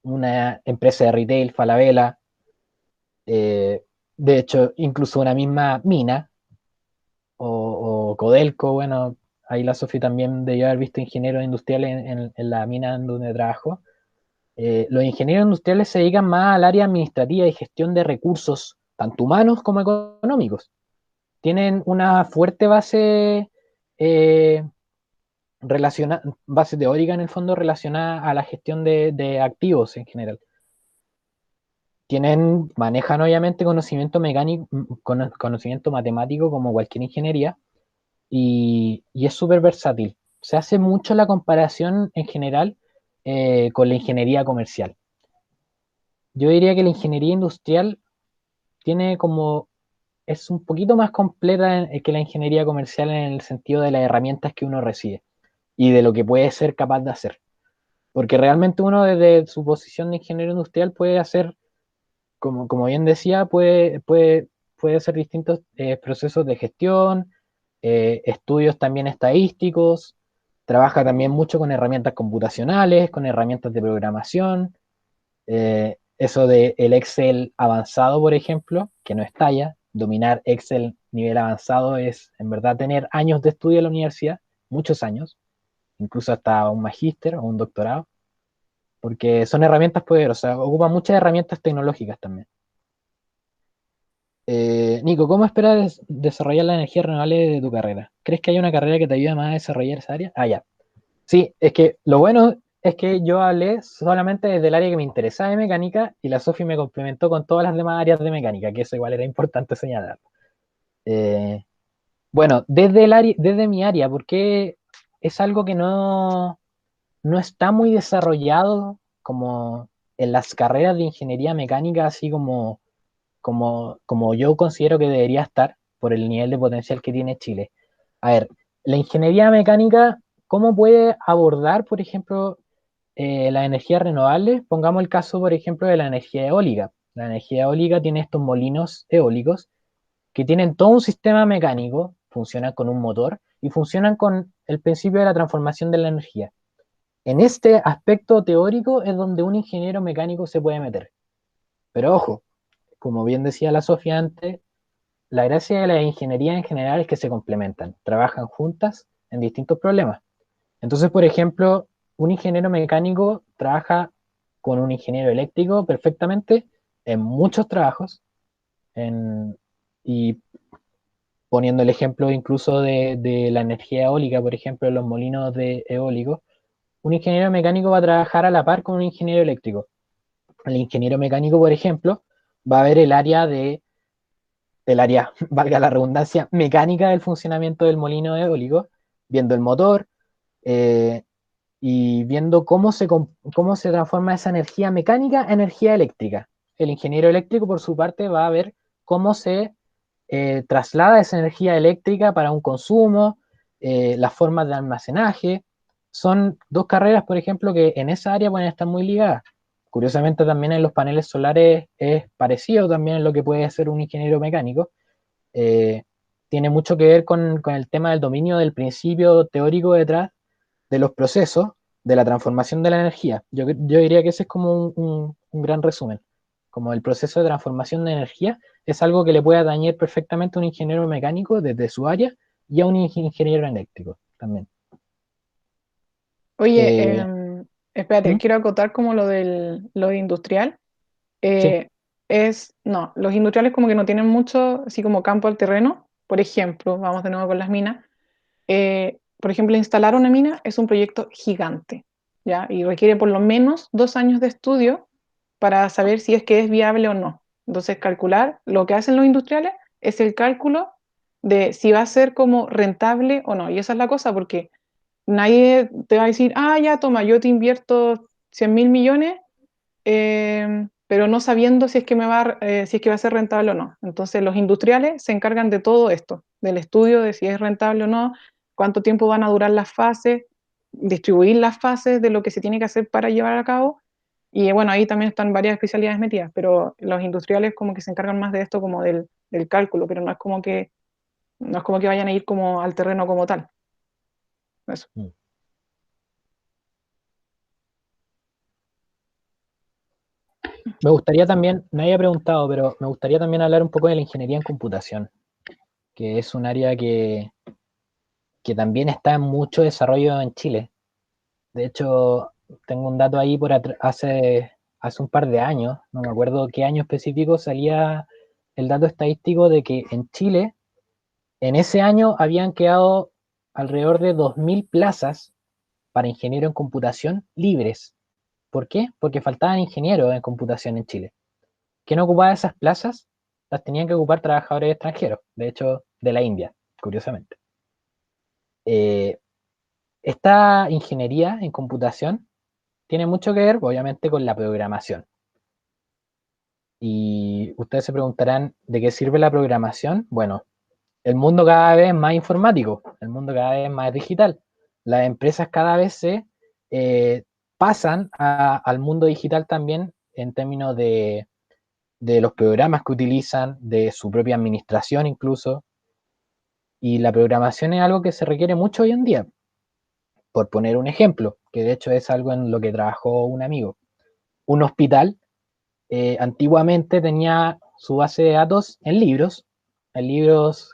una empresa de retail, Falabella, de hecho, incluso una misma mina o Codelco, bueno, ahí la Sofi también debió haber visto ingenieros industriales en la mina en donde trabajo. Los ingenieros industriales se dedican más al área administrativa y gestión de recursos, tanto humanos como económicos. Tienen una fuerte eh, base teórica en el fondo relacionada a la gestión de activos en general. Manejan obviamente conocimiento mecánico, conocimiento matemático como cualquier ingeniería, y es súper versátil. Se hace mucho la comparación en general con la ingeniería comercial. Yo diría que la ingeniería industrial tiene como, es un poquito más completa que la ingeniería comercial en el sentido de las herramientas que uno recibe y de lo que puede ser capaz de hacer. Porque realmente uno desde su posición de ingeniero industrial puede hacer, como bien decía, puede hacer distintos procesos de gestión, estudios también estadísticos, trabaja también mucho con herramientas computacionales, con herramientas de programación, eso de el Excel avanzado, por ejemplo, que no estalla, dominar Excel nivel avanzado es en verdad tener años de estudio en la universidad, muchos años, incluso hasta un magíster o un doctorado, porque son herramientas poderosas, ocupan muchas herramientas tecnológicas también. Nico, ¿cómo esperas desarrollar la energía renovable de tu carrera? ¿Crees que hay una carrera que te ayude más a desarrollar esa área? Ah, ya. Sí, es que lo bueno es que yo hablé solamente desde el área que me interesaba de mecánica y la Sofi me complementó con todas las demás áreas de mecánica, que eso igual era importante señalar. Eh, bueno, desde mi área, porque es algo que no está muy desarrollado como en las carreras de ingeniería mecánica, así como yo considero que debería estar por el nivel de potencial que tiene Chile. A ver, la ingeniería mecánica, ¿cómo puede abordar, por ejemplo, las energías renovables? Pongamos el caso, por ejemplo, de la energía eólica. La energía eólica tiene estos molinos eólicos que tienen todo un sistema mecánico, funcionan con un motor y funcionan con el principio de la transformación de la energía. En este aspecto teórico es donde un ingeniero mecánico se puede meter. Pero ojo, como bien decía la Sofía antes, la gracia de la ingeniería en general es que se complementan, trabajan juntas en distintos problemas. Entonces, por ejemplo, un ingeniero mecánico trabaja con un ingeniero eléctrico perfectamente en muchos trabajos, en, y poniendo el ejemplo incluso de la energía eólica, por ejemplo, los molinos eólicos, un ingeniero mecánico va a trabajar a la par con un ingeniero eléctrico. El ingeniero mecánico, por ejemplo, va a ver el área el área, valga la redundancia, mecánica del funcionamiento del molino eólico, viendo el motor, eh, y viendo cómo se transforma esa energía mecánica en energía eléctrica. El ingeniero eléctrico, por su parte, va a ver cómo se traslada esa energía eléctrica para un consumo, las formas de almacenaje. Son dos carreras, por ejemplo, que en esa área pueden estar muy ligadas. Curiosamente, también en los paneles solares es parecido también en lo que puede hacer un ingeniero mecánico. Eh, Tiene mucho que ver con el tema del dominio del principio teórico detrás de los procesos de la transformación de la energía. Yo diría que ese es como un gran resumen. Como el proceso de transformación de energía es algo que le puede dañar perfectamente a un ingeniero mecánico desde su área y a un ingeniero eléctrico también. Oye, Eh, espérate, ¿Mm? quiero acotar como lo de industrial. Sí, No, los industriales como que no tienen mucho, así como campo al terreno. Por ejemplo, vamos de nuevo con las minas. Por ejemplo, instalar una mina es un proyecto gigante, ¿ya? Y requiere por lo menos 2 años de estudio para saber si es que es viable o no. Entonces, calcular, lo que hacen los industriales es el cálculo de si va a ser como rentable o no. Y esa es la cosa, porque nadie te va a decir, ah, ya, toma, yo te invierto 100.000 millones, pero no sabiendo si es que si es que va a ser rentable o no. Entonces, los industriales se encargan de todo esto, del estudio de si es rentable o no, cuánto tiempo van a durar las fases, distribuir las fases de lo que se tiene que hacer para llevar a cabo. Y bueno, ahí también están varias especialidades metidas, pero los industriales como que se encargan más de esto como del cálculo, pero no es como que vayan a ir como al terreno como tal. Eso. mm. Me gustaría también, me había preguntado, pero me gustaría también hablar un poco de la ingeniería en computación, que es un área que también está en mucho desarrollo en Chile. De hecho, tengo un dato ahí hace un par de años, no me acuerdo qué año específico, salía el dato estadístico de que en Chile, en ese año habían quedado alrededor de 2.000 plazas para ingeniero en computación libres. ¿Por qué? Porque faltaban ingenieros en computación en Chile. ¿Quién ocupaba esas plazas? Las tenían que ocupar trabajadores extranjeros, de hecho, de la India, curiosamente. Eh, Esta ingeniería en computación tiene mucho que ver, obviamente, con la programación. Y ustedes se preguntarán, ¿de qué sirve la programación? Bueno, el mundo cada vez es más informático, el mundo cada vez es más digital. Las empresas cada vez se eh, pasan al mundo digital también en términos de los programas que utilizan, de su propia administración incluso. Y la programación es algo que se requiere mucho hoy en día. Por poner un ejemplo, que de hecho es algo en lo que trabajó un amigo. Un hospital antiguamente tenía su base de datos en libros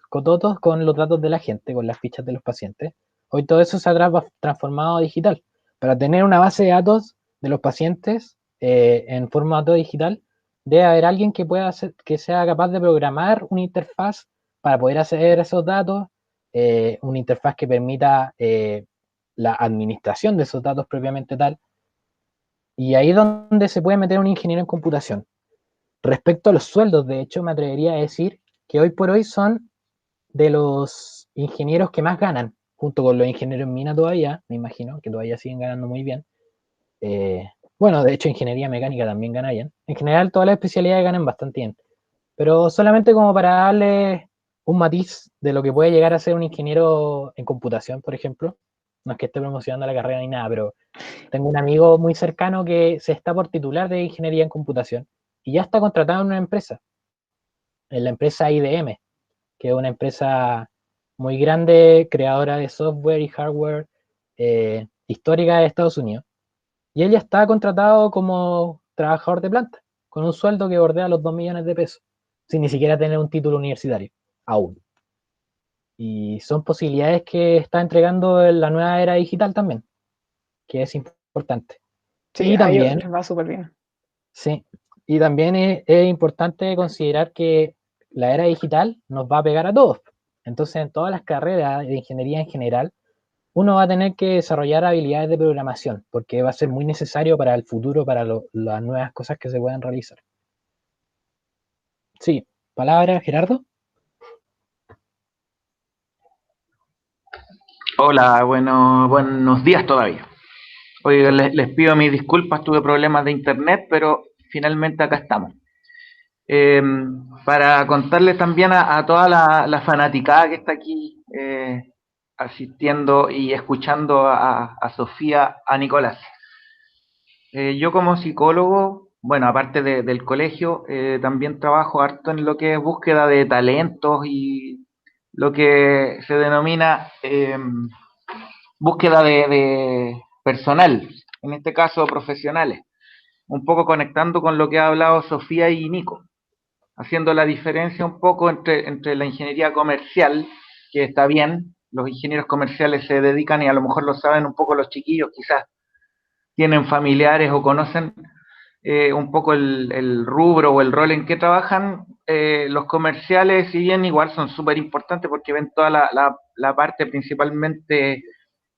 cototos con los datos de la gente, con las fichas de los pacientes. Hoy todo eso se ha transformado a digital. Para tener una base de datos de los pacientes en formato digital, debe haber alguien que pueda hacer, que sea capaz de programar una interfaz para poder acceder a esos datos, una interfaz que permita la administración de esos datos propiamente tal. Y ahí es donde se puede meter un ingeniero en computación. Respecto a los sueldos, de hecho, me atrevería a decir que hoy por hoy son de los ingenieros que más ganan, junto con los ingenieros en mina todavía, me imagino, que todavía siguen ganando muy bien. Bueno, de hecho, ingeniería mecánica también gana bien. En general, todas las especialidades ganan bastante bien. Pero solamente como para darle un matiz de lo que puede llegar a ser un ingeniero en computación, por ejemplo. No es que esté promocionando la carrera ni nada, pero tengo un amigo muy cercano que se está por titular de ingeniería en computación y ya está contratado en una empresa, en la empresa IBM, que es una empresa muy grande, creadora de software y hardware histórica de Estados Unidos. Y él ya está contratado como trabajador de planta, con un sueldo que bordea los 2 millones de pesos, sin ni siquiera tener un título universitario, aún. Y son posibilidades que está entregando la nueva era digital también, que es importante. Sí, Y a ellos también les va súper bien. Sí, y también es importante considerar que la era digital nos va a pegar a todos. Entonces, en todas las carreras de ingeniería en general, uno va a tener que desarrollar habilidades de programación, porque va a ser muy necesario para el futuro, para las nuevas cosas que se puedan realizar. Sí, palabra, Gerardo. Hola, buenos días todavía. Oiga, les pido mis disculpas, tuve problemas de internet, pero finalmente acá estamos. Eh, para contarles también a toda la fanaticada que está aquí asistiendo y escuchando a Sofía, a Nicolás. Yo como psicólogo, bueno, aparte del colegio, también trabajo harto en lo que es búsqueda de talentos y lo que se denomina búsqueda de personal, en este caso profesionales, un poco conectando con lo que ha hablado Sofía y Nico, haciendo la diferencia un poco entre la ingeniería comercial, que está bien, los ingenieros comerciales se dedican, y a lo mejor lo saben un poco los chiquillos, quizás tienen familiares o conocen un poco el rubro o el rol en que trabajan. Los comerciales, si bien igual son súper importantes porque ven toda la parte principalmente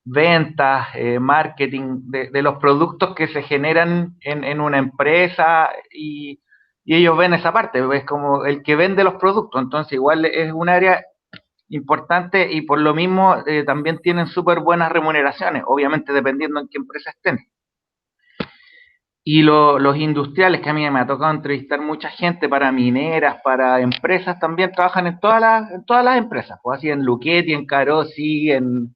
ventas, marketing de los productos que se generan en una empresa y ellos ven esa parte, es como el que vende los productos, entonces igual es un área importante y por lo mismo también tienen súper buenas remuneraciones, obviamente dependiendo en qué empresa estén. Y los industriales, que a mí me ha tocado entrevistar mucha gente para mineras, para empresas, también trabajan en todas las empresas, pues así en Luchetti, en Carosi, no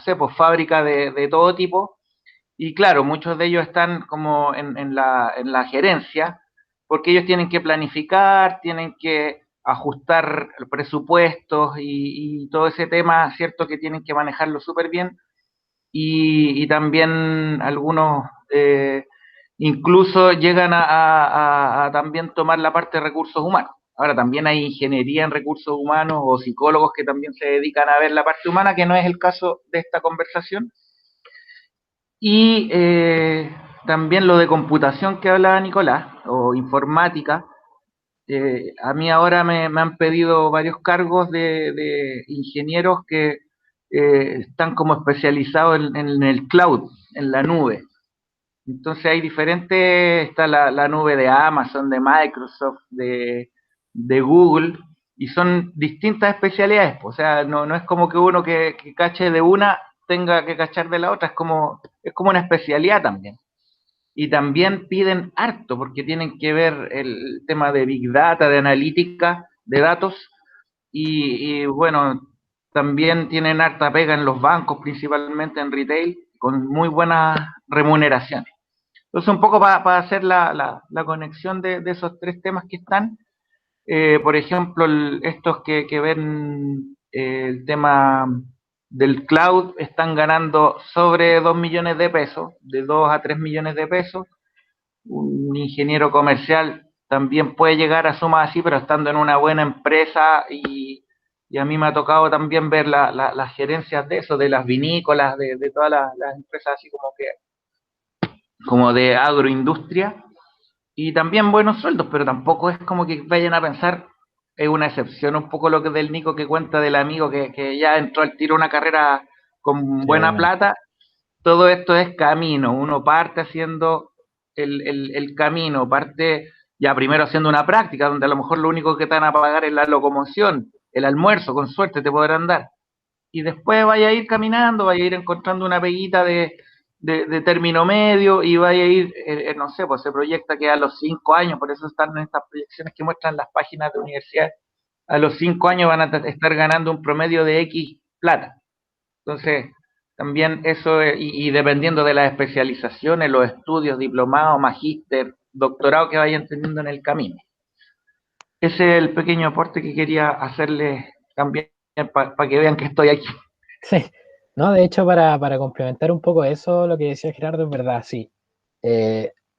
sé, pues fábrica de todo tipo. Y claro, muchos de ellos están como en la gerencia, porque ellos tienen que planificar, tienen que ajustar presupuestos y todo ese tema, ¿cierto? Que tienen que manejarlo súper bien y también algunos incluso llegan a también tomar la parte de recursos humanos. Ahora también hay ingeniería en recursos humanos o psicólogos que también se dedican a ver la parte humana, que no es el caso de esta conversación. Y también lo de computación que hablaba Nicolás, o informática. A mí ahora me han pedido varios cargos de ingenieros que están como especializados en el cloud, en la nube. Entonces hay diferentes, está la nube de Amazon, de Microsoft, de Google, y son distintas especialidades. O sea, no es como que uno que cache de una tenga que cachar de la otra, es como una especialidad también. Y también piden harto porque tienen que ver el tema de Big Data, de analítica, de datos, y bueno, también tienen harta pega en los bancos, principalmente en retail, con muy buenas remuneraciones. Entonces, un poco para hacer la conexión de esos tres temas que están, por ejemplo, estos que ven el tema del cloud están ganando sobre 2 millones de pesos, de 2 a 3 millones de pesos. Un ingeniero comercial también puede llegar a sumas así, pero estando en una buena empresa y a mí me ha tocado también ver las gerencias de eso, de las vinícolas, de todas las empresas así como de agroindustria, y también buenos sueldos, pero tampoco es como que vayan a pensar, es una excepción un poco lo que del Nico que cuenta del amigo que ya entró al tiro una carrera con Sí, buena plata. Todo esto es camino, uno parte haciendo el camino, parte ya primero haciendo una práctica, donde a lo mejor lo único que te van a pagar es la locomoción, el almuerzo, con suerte te podrán dar, y después vaya a ir caminando, vaya a ir encontrando una peguita de término medio y vaya a ir, no sé, pues se proyecta que a los 5 años, por eso están en estas proyecciones que muestran las páginas de universidad, a los 5 años van a estar ganando un promedio de X plata. Entonces, también eso, y dependiendo de las especializaciones, los estudios, diplomado, magíster, doctorado que vayan teniendo en el camino. Ese es el pequeño aporte que quería hacerles también para que vean que estoy aquí. sí. No, de hecho, para complementar un poco eso, lo que decía Gerardo es verdad, sí.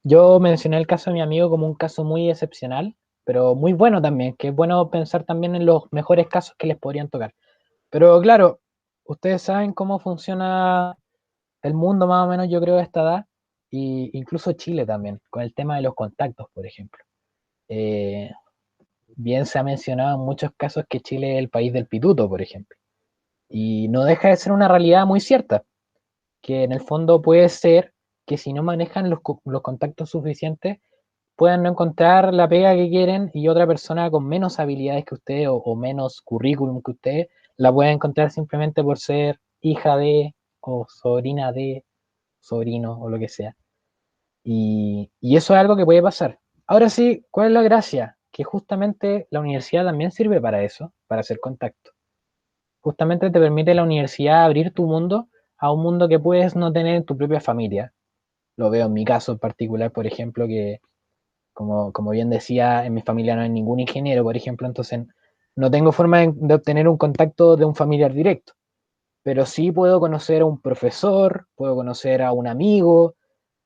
Yo mencioné el caso de mi amigo como un caso muy excepcional, pero muy bueno también, que es bueno pensar también en los mejores casos que les podrían tocar. Pero claro, ustedes saben cómo funciona el mundo más o menos, yo creo, a esta edad, y incluso Chile también, con el tema de los contactos, por ejemplo. Eh, Bien se ha mencionado en muchos casos que Chile es el país del pituto, por ejemplo, y no deja de ser una realidad muy cierta, que en el fondo puede ser que si no manejan los contactos suficientes, pueden no encontrar la pega que quieren y otra persona con menos habilidades que usted o menos currículum que usted la puede encontrar simplemente por ser hija de o sobrina de sobrino o lo que sea. Y eso es algo que puede pasar. Ahora sí, ¿cuál es la gracia? Que justamente la universidad también sirve para eso, para hacer contacto. Justamente te permite la universidad abrir tu mundo a un mundo que puedes no tener en tu propia familia. Lo veo en mi caso en particular, por ejemplo, que como bien decía, en mi familia no hay ningún ingeniero, por ejemplo, entonces no tengo forma de obtener un contacto de un familiar directo, pero sí puedo conocer a un profesor, puedo conocer a un amigo,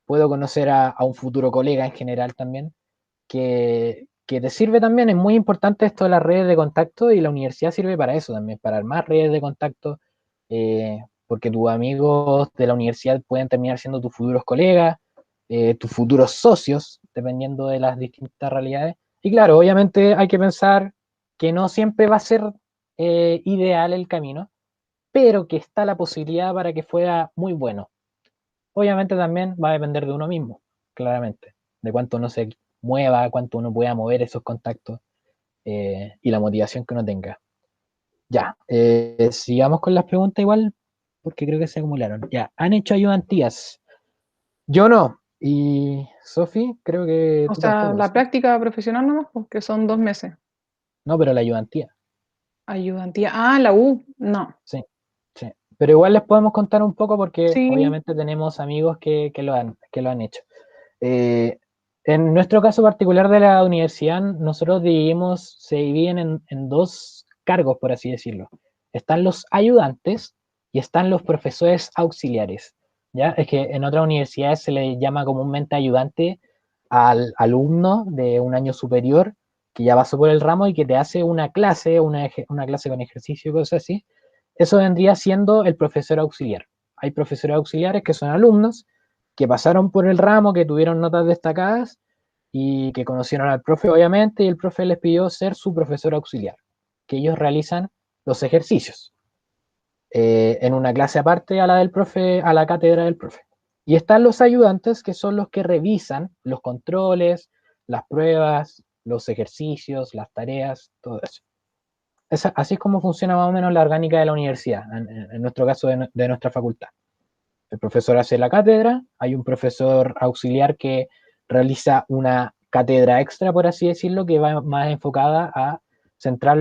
puedo conocer a un futuro colega en general también, que te sirve también. Es muy importante esto de las redes de contacto y la universidad sirve para eso también, para armar redes de contacto, porque tus amigos de la universidad pueden terminar siendo tus futuros colegas, tus futuros socios, dependiendo de las distintas realidades. Y claro, obviamente hay que pensar que no siempre va a ser ideal el camino, pero que está la posibilidad para que fuera muy bueno. Obviamente también va a depender de uno mismo, claramente, de cuánto uno se mueva, cuánto uno pueda mover esos contactos y la motivación que uno tenga. Ya, sigamos con las preguntas igual, porque creo que se acumularon. Ya, ¿han hecho ayudantías? Yo no. Y Sofi, creo que O tú sea, tampoco, la ¿sí? práctica profesional nomás, porque son 2 meses. No, pero la ayudantía, Ayudantía. Ah, la U. No. sí, sí. Pero igual les podemos contar un poco porque Sí. obviamente tenemos amigos que lo han hecho. Eh, en nuestro caso particular de la universidad, nosotros dividimos, se dividen en dos cargos, por así decirlo. Están los ayudantes y están los profesores auxiliares. ¿Ya? Es que en otras universidades se le llama comúnmente ayudante al alumno de un año superior que ya pasó por el ramo y que te hace una clase, una clase con ejercicio y cosas así. Eso vendría siendo el profesor auxiliar. Hay profesores auxiliares que son alumnos que pasaron por el ramo, que tuvieron notas destacadas y que conocieron al profe, obviamente, y el profe les pidió ser su profesor auxiliar, que ellos realizan los ejercicios en una clase aparte a la del profe, a la cátedra del profe. Y están los ayudantes, que son los que revisan los controles, las pruebas, los ejercicios, las tareas, todo eso. Así es como funciona más o menos la orgánica de la universidad, en nuestro caso de nuestra facultad. El profesor hace la cátedra, hay un profesor auxiliar que realiza una cátedra extra, por así decirlo, que va más enfocada a centrar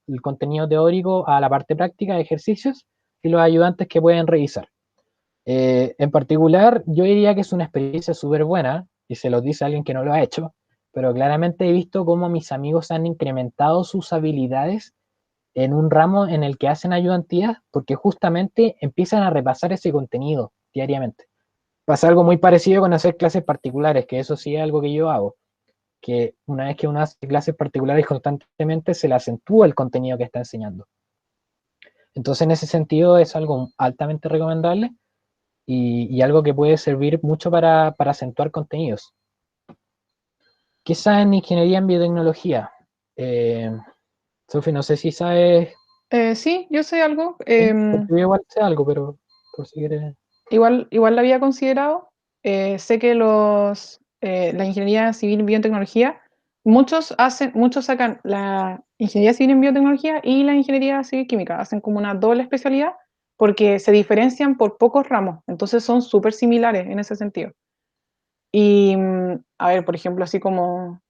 el contenido teórico a la parte práctica de ejercicios y los ayudantes que pueden revisar. En particular, yo diría que es una experiencia súper buena, y se lo dice alguien que no lo ha hecho, pero claramente he visto cómo mis amigos han incrementado sus habilidades en un ramo en el que hacen ayudantías porque justamente empiezan a repasar ese contenido diariamente. Pasa algo muy parecido con hacer clases particulares, que eso sí es algo que yo hago, que una vez que uno hace clases particulares constantemente se le acentúa el contenido que está enseñando. Entonces en ese sentido es algo altamente recomendable y algo que puede servir mucho para acentuar contenidos. ¿Qué sabes en ingeniería en biotecnología? Sofi, no sé si sabes, Sí, yo sé algo. ¿sí? Porque yo igual sé algo, pero por si quieres. Igual la había considerado. Sé que la ingeniería civil en biotecnología, muchos sacan la ingeniería civil en biotecnología y la ingeniería civil química. Hacen como una doble especialidad porque se diferencian por pocos ramos. Entonces son súper similares en ese sentido. Y, a ver, por ejemplo, así como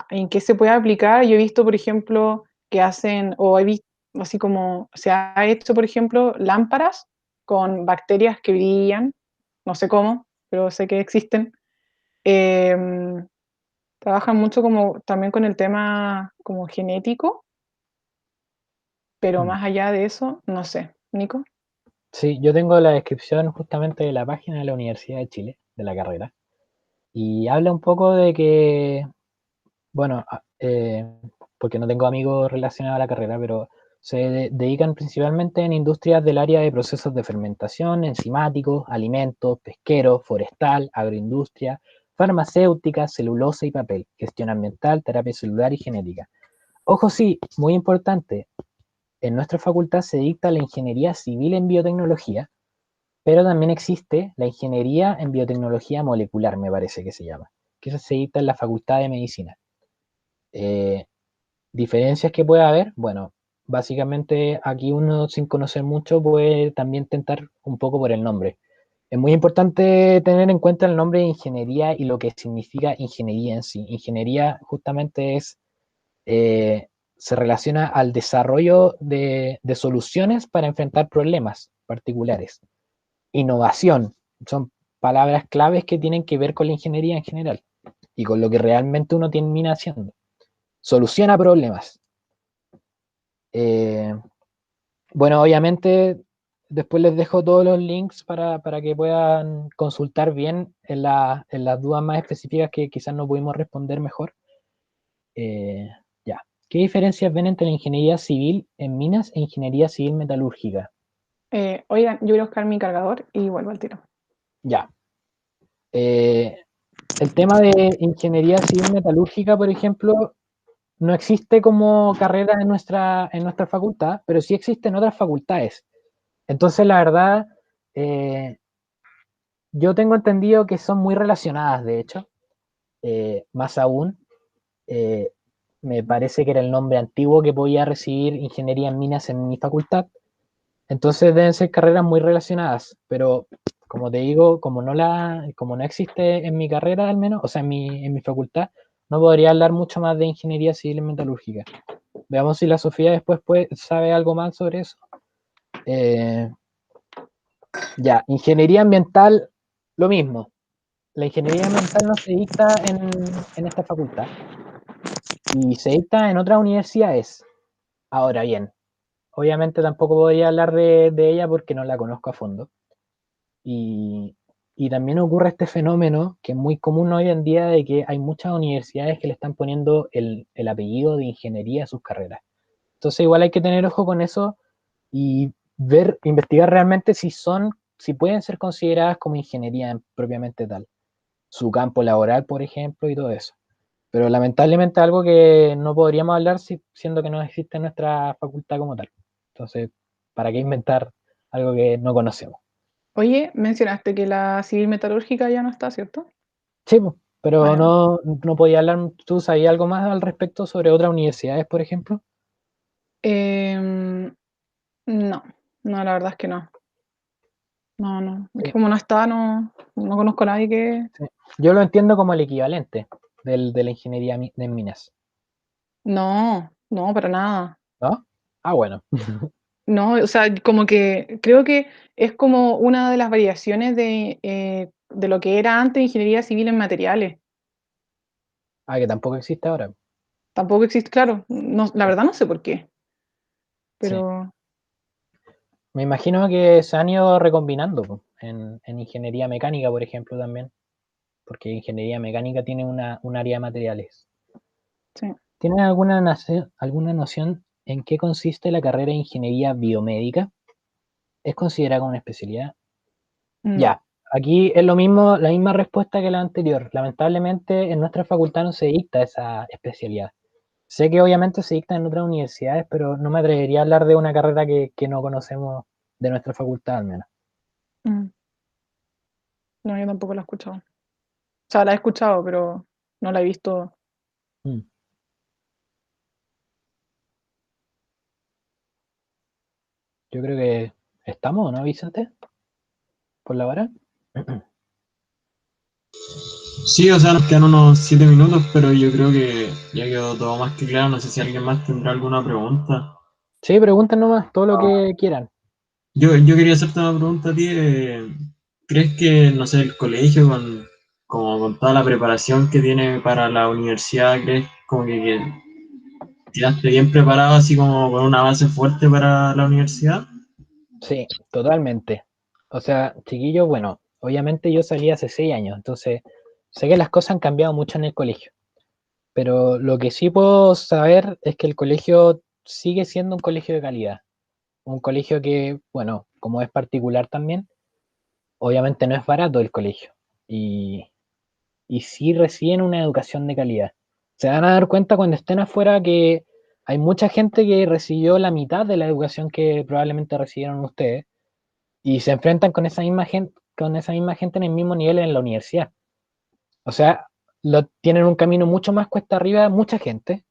en qué se puede aplicar, yo he visto, por ejemplo, que hacen, o he visto, así como se ha hecho, por ejemplo, lámparas con bacterias que brillan, no sé cómo, pero sé que existen. Em, Trabajan mucho como también con el tema como genético, pero Mm. más allá de eso, no sé. Nico. Sí, yo tengo la descripción justamente de la página de la Universidad de Chile, de la carrera, y habla un poco de que, bueno, porque no tengo amigos relacionados a la carrera, pero se dedican principalmente en industrias del área de procesos de fermentación, enzimáticos, alimentos, pesquero, forestal, agroindustria, farmacéutica, celulosa y papel, gestión ambiental, terapia celular y genética. Ojo, sí, muy importante, en nuestra facultad se dicta la ingeniería civil en biotecnología, pero también existe la ingeniería en biotecnología molecular, me parece que se llama, que se dicta en la Facultad de Medicina. Diferencias que puede haber, bueno, básicamente aquí uno sin conocer mucho puede también tentar un poco por el nombre. Es muy importante tener en cuenta el nombre de ingeniería y lo que significa ingeniería en sí. Ingeniería justamente se relaciona al desarrollo de soluciones para enfrentar problemas particulares. Innovación, son palabras claves que tienen que ver con la ingeniería en general y con lo que realmente uno termina haciendo. Soluciona problemas. Bueno, obviamente después les dejo todos los links para que puedan consultar bien en las dudas más específicas que quizás no pudimos responder mejor. Ya. ¿Qué diferencias ven entre la ingeniería civil en minas e ingeniería civil metalúrgica? Oigan, yo voy a buscar mi cargador y vuelvo al tiro. Ya. El tema de ingeniería civil metalúrgica, por ejemplo, no existe como carrera en nuestra facultad, pero sí existe en otras facultades. Entonces, la verdad, yo tengo entendido que son muy relacionadas, de hecho. Más aún, eh, me parece que era el nombre antiguo que podía recibir ingeniería en minas en mi facultad. Entonces deben ser carreras muy relacionadas, pero como te digo, como no existe en mi carrera al menos, o sea, en mi facultad, no podría hablar mucho más de ingeniería civil en metalúrgica. Veamos si la Sofía después sabe algo más sobre eso. Ya, ingeniería ambiental, lo mismo. La ingeniería ambiental no se dicta en esta facultad y se dicta en otras universidades. Ahora bien, obviamente tampoco podría hablar de ella porque no la conozco a fondo. Y, y también ocurre este fenómeno que es muy común hoy en día de que hay muchas universidades que le están poniendo el apellido de ingeniería a sus carreras. Entonces igual hay que tener ojo con eso y investigar realmente si pueden ser consideradas como ingeniería propiamente tal. Su campo laboral, por ejemplo, y todo eso. Pero lamentablemente algo que no podríamos hablar siendo que no existe en nuestra facultad como tal. Entonces, ¿para qué inventar algo que no conocemos? Oye, mencionaste que la civil metalúrgica ya no está, ¿cierto? Sí, pues, pero Bueno, no podía hablar, ¿tú sabías algo más al respecto sobre otras universidades, por ejemplo? no, no, la verdad es que no. No, no. Es que Sí, como no está, no conozco a nadie que. sí. Yo lo entiendo como el equivalente de la ingeniería en minas, No, no, para nada. ¿no? Ah, bueno. No, o sea, como que creo que es como una de las variaciones de lo que era antes ingeniería civil en materiales. Ah, que tampoco existe ahora. Tampoco existe, claro, no, la verdad no sé por qué, Sí. pero Me imagino que se han ido recombinando po, en ingeniería mecánica, por ejemplo, también, porque ingeniería mecánica tiene un área de materiales. sí. ¿Tienen alguna noción en qué consiste la carrera de ingeniería biomédica? ¿Es considerada como una especialidad? No. Ya, aquí es lo mismo, la misma respuesta que la anterior. Lamentablemente en nuestra facultad no se dicta esa especialidad. Sé que obviamente se dicta en otras universidades, pero no me atrevería a hablar de una carrera que no conocemos de nuestra facultad al menos. Mm, no, yo tampoco la he escuchado. O sea, la he escuchado, pero no la he visto. Mm. Yo creo que estamos, ¿no, Vicente? Por la hora. Sí, o sea, nos quedan unos 7 minutos, pero yo creo que ya quedó todo más que claro. No sé si alguien más tendrá alguna pregunta. Sí, pregunten nomás todo lo que quieran. Yo quería hacerte una pregunta a ti. ¿Crees que, no sé, el colegio, como con toda la preparación que tiene para la universidad, crees como que quedaste bien preparado, así como con una base fuerte para la universidad? Sí, totalmente. O sea, chiquillos, bueno, obviamente yo salí hace 6 años, entonces sé que las cosas han cambiado mucho en el colegio, pero lo que sí puedo saber es que el colegio sigue siendo un colegio de calidad, un colegio que, bueno, como es particular también, obviamente no es barato el colegio y, y sí reciben una educación de calidad. Se van a dar cuenta cuando estén afuera que hay mucha gente que recibió la mitad de la educación que probablemente recibieron ustedes y se enfrentan con esa misma gente en el mismo nivel en la universidad. O sea, tienen un camino mucho más cuesta arriba, mucha gente.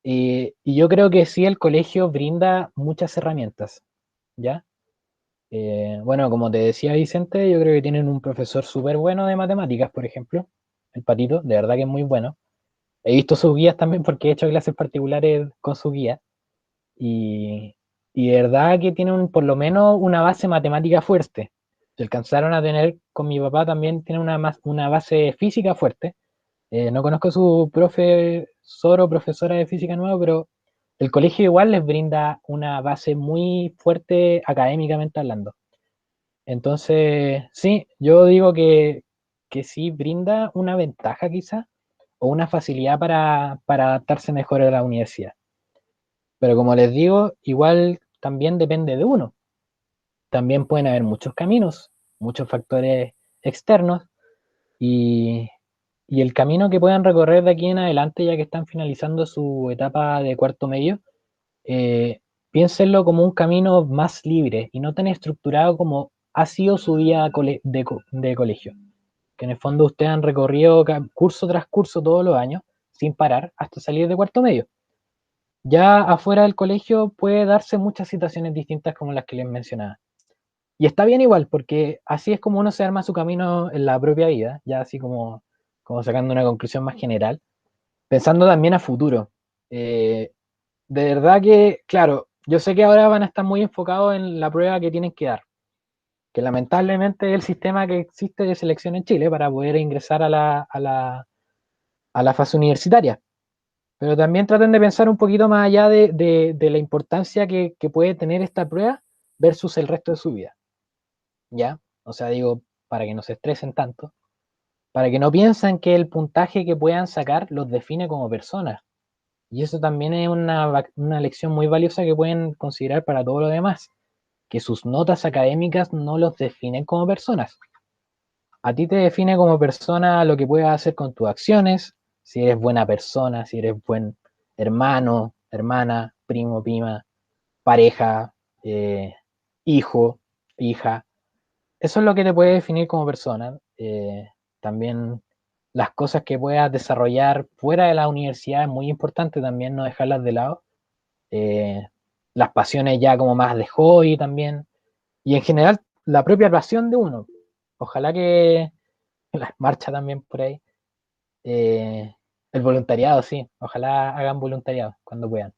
Y yo creo que sí, el colegio brinda muchas herramientas, ¿ya? Bueno, como te decía Vicente, yo creo que tienen un profesor súper bueno de matemáticas, por ejemplo, el Patito, de verdad que es muy bueno. He visto sus guías también porque he hecho clases particulares con su guía. Y, y de verdad que tienen por lo menos una base matemática fuerte. Se alcanzaron a tener con mi papá también, tiene una base física fuerte. No conozco a su profesor o profesora de física nueva, pero el colegio igual les brinda una base muy fuerte académicamente hablando. Entonces, sí, yo digo que sí brinda una ventaja quizá o una facilidad para adaptarse mejor a la universidad. Pero como les digo, igual también depende de uno. También pueden haber muchos caminos, muchos factores externos y, y el camino que puedan recorrer de aquí en adelante, ya que están finalizando su etapa de cuarto medio, eh, piénsenlo como un camino más libre y no tan estructurado como ha sido su vida de colegio. Que en el fondo ustedes han recorrido curso tras curso todos los años, sin parar, hasta salir de cuarto medio. Ya afuera del colegio puede darse muchas situaciones distintas como las que les mencionaba. Y está bien igual, porque así es como uno se arma su camino en la propia vida, ya así como sacando una conclusión más general, pensando también a futuro. De verdad que, claro, yo sé que ahora van a estar muy enfocados en la prueba que tienen que dar, que lamentablemente es el sistema que existe de selección en Chile para poder ingresar a la fase universitaria. Pero también traten de pensar un poquito más allá de la importancia que puede tener esta prueba versus el resto de su vida. ¿Ya? O sea, digo, para que no se estresen tanto, para que no piensen que el puntaje que puedan sacar los define como personas. Y eso también es una lección muy valiosa que pueden considerar para todo lo demás, que sus notas académicas no los definen como personas. A ti te define como persona lo que puedes hacer con tus acciones, si eres buena persona, si eres buen hermano, hermana, primo, prima, pareja, hijo, hija. Eso es lo que te puede definir como persona. También las cosas que puedas desarrollar fuera de la universidad es muy importante también no dejarlas de lado. Eh, las pasiones ya como más de hobby también. Y en general la propia pasión de uno. Ojalá que las marchas también por ahí. El voluntariado, sí. Ojalá hagan voluntariado cuando puedan.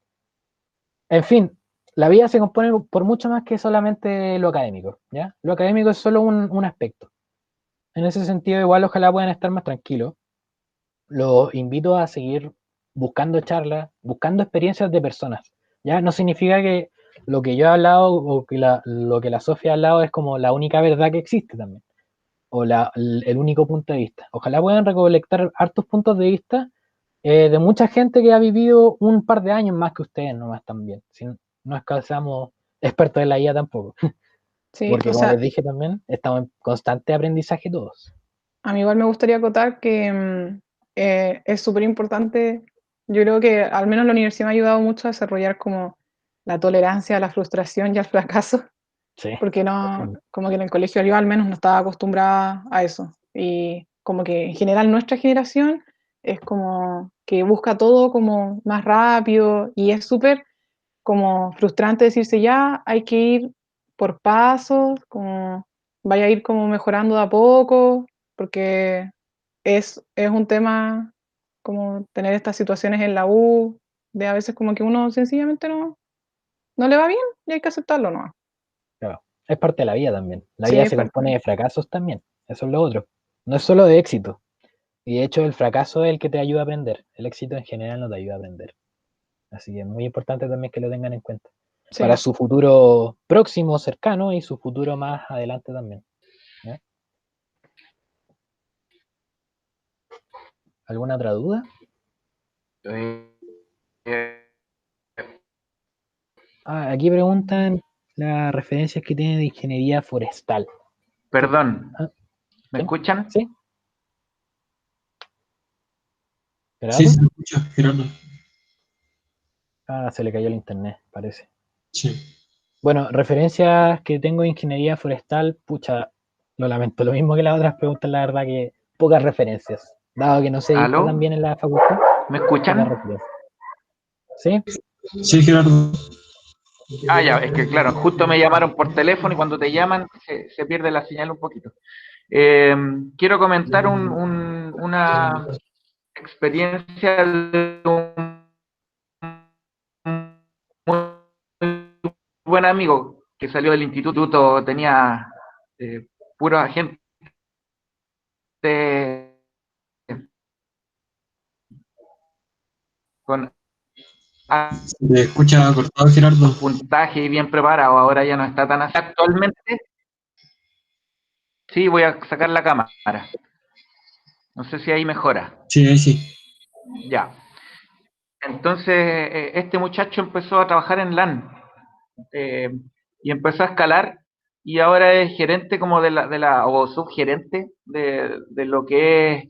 En fin, la vida se compone por mucho más que solamente lo académico, ¿ya? Lo académico es solo un aspecto. En ese sentido, igual ojalá puedan estar más tranquilos. Los invito a seguir buscando charlas, buscando experiencias de personas. Ya no significa que lo que yo he hablado o que lo que la Sofía ha hablado es como la única verdad que existe también, o el único punto de vista. Ojalá puedan recolectar hartos puntos de vista de mucha gente que ha vivido un par de años más que ustedes nomás también. No es que seamos expertos en la IA tampoco, Sí, porque o como les sea, dije también, estamos en constante aprendizaje todos. a mí igual me gustaría acotar que es súper importante. Yo creo que al menos la universidad me ha ayudado mucho a desarrollar como la tolerancia a la frustración y al fracaso, Sí, porque no, como que en el colegio yo al menos no estaba acostumbrada a eso. Y como que en general nuestra generación es como que busca todo como más rápido y es súper como frustrante decirse ya, hay que ir por pasos, como vaya a ir como mejorando de a poco, porque es un tema como tener estas situaciones en la U, de a veces como que uno sencillamente no le va bien y hay que aceptarlo, ¿no? claro. Es parte de la vida también. La Sí, vida es se parte. compone de fracasos también. Eso es lo otro. No es solo de éxito. Y de hecho el fracaso es el que te ayuda a aprender. El éxito en general no te ayuda a aprender. Así que es muy importante también que lo tengan en cuenta. Para Sí. su futuro próximo, cercano y su futuro más adelante también. ¿Ya? ¿Alguna otra duda? Eh, Aquí preguntan las referencias que tiene de ingeniería forestal. Perdón, Ah, ¿me ¿sí? escuchan? ¿Sí? Sí, ¿Gerardo? se escucha, Gerardo. Se le cayó el internet, parece. Sí. Bueno, referencias que tengo de ingeniería forestal, pucha, lo lamento, lo mismo que las otras preguntas, la verdad que pocas referencias. dado que no se dicta ¿Aló? también en la facultad, ¿Me toca escuchan? retirar. ¿Sí? Sí, Gerardo. Ah, ya, es que claro, justo me llamaron por teléfono y cuando te llaman se pierde la señal un poquito. Quiero comentar una experiencia de un muy buen amigo que salió del instituto, tenía pura gente con Se te escucha cortado, Gerardo. puntaje y bien preparado, ahora ya no está tan así. Actualmente, sí, voy a sacar la cámara. No sé si ahí mejora. Sí, ahí sí. Ya. Entonces, este muchacho empezó a trabajar en LAN y empezó a escalar y ahora es gerente como o subgerente de lo que es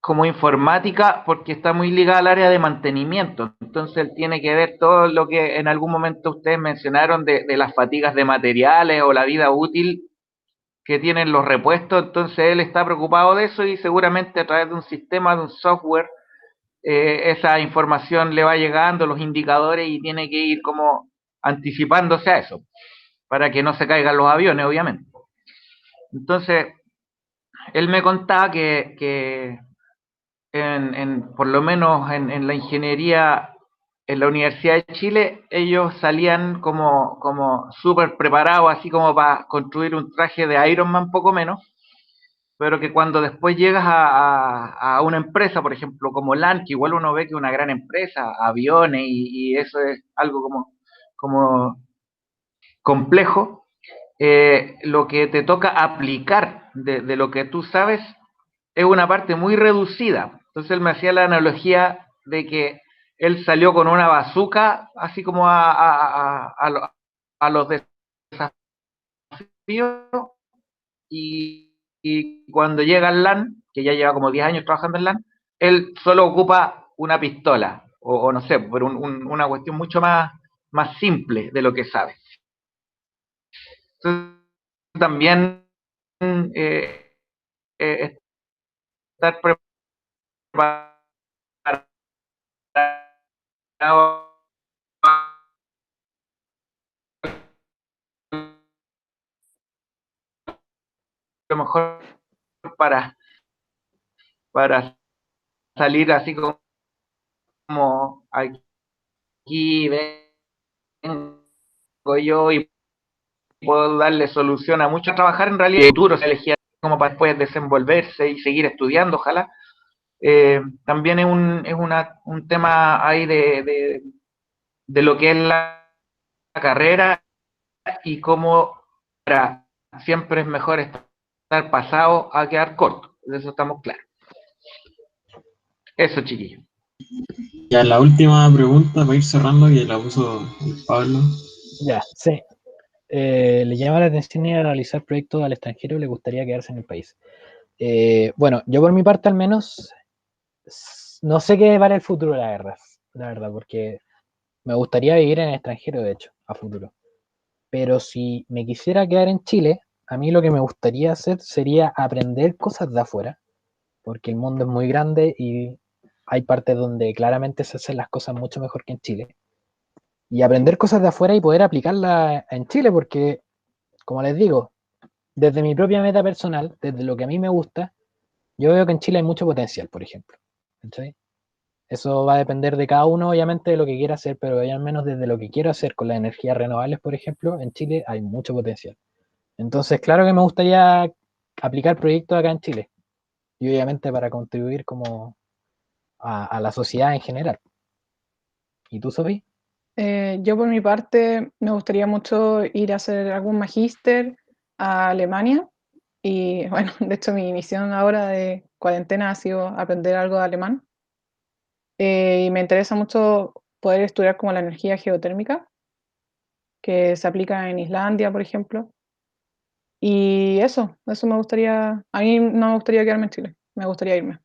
como informática porque está muy ligada al área de mantenimiento. Entonces él tiene que ver todo lo que en algún momento ustedes mencionaron de las fatigas de materiales o la vida útil que tienen los repuestos. Entonces él está preocupado de eso y seguramente a través de un sistema, de un software, esa información le va llegando, los indicadores, y tiene que ir como anticipándose a eso, para que no se caigan los aviones, obviamente. Entonces, él me contaba que por lo menos en la ingeniería en la Universidad de Chile, ellos salían como súper preparados, así como para construir un traje de Iron Man, poco menos, pero que cuando después llegas a una empresa, por ejemplo, como LAN, que igual uno ve que es una gran empresa, aviones, y eso es algo como complejo, lo que te toca aplicar de lo que tú sabes es una parte muy reducida. Entonces él me hacía la analogía de que él salió con una bazuca, así como a los desafíos, y cuando llega al LAN, que ya lleva como 10 años trabajando en LAN, él solo ocupa una pistola, o no sé, pero una cuestión mucho más simple de lo que sabe. Entonces, también estar preparado a lo mejor para, para salir así como aquí vengo yo y puedo darle solución a mucho. Trabajar en realidad futuro se elegía como para después desenvolverse y seguir estudiando, ojalá. También un tema ahí de lo que es la carrera y cómo siempre es mejor estar pasado a quedar corto. De eso estamos claros. Eso, chiquillos. Ya la última pregunta para ir cerrando, que la puso el Pablo. Ya, sí. ¿Le llama la atención ir a realizar proyectos al extranjero o le gustaría quedarse en el país? Bueno, yo por mi parte al menos no sé qué para el futuro, la verdad, porque me gustaría vivir en el extranjero, de hecho, a futuro. Pero si me quisiera quedar en Chile, a mí lo que me gustaría hacer sería aprender cosas de afuera, porque el mundo es muy grande y hay partes donde claramente se hacen las cosas mucho mejor que en Chile. Y aprender cosas de afuera y poder aplicarlas en Chile, porque, como les digo, desde mi propia meta personal, desde lo que a mí me gusta, yo veo que en Chile hay mucho potencial, por ejemplo. ¿Cachai? Eso va a depender de cada uno, obviamente, de lo que quiera hacer, pero yo al menos desde lo que quiero hacer con las energías renovables, por ejemplo, en Chile hay mucho potencial. Entonces, claro que me gustaría aplicar proyectos acá en Chile y obviamente para contribuir como a la sociedad en general. ¿Y tú, Sofi? Yo por mi parte me gustaría mucho ir a hacer algún magíster a Alemania y bueno, de hecho mi misión ahora de cuarentena ha sido aprender algo de alemán. Y me interesa mucho poder estudiar como la energía geotérmica que se aplica en Islandia, por ejemplo. Y eso me gustaría, a mí no me gustaría quedarme en Chile, me gustaría irme.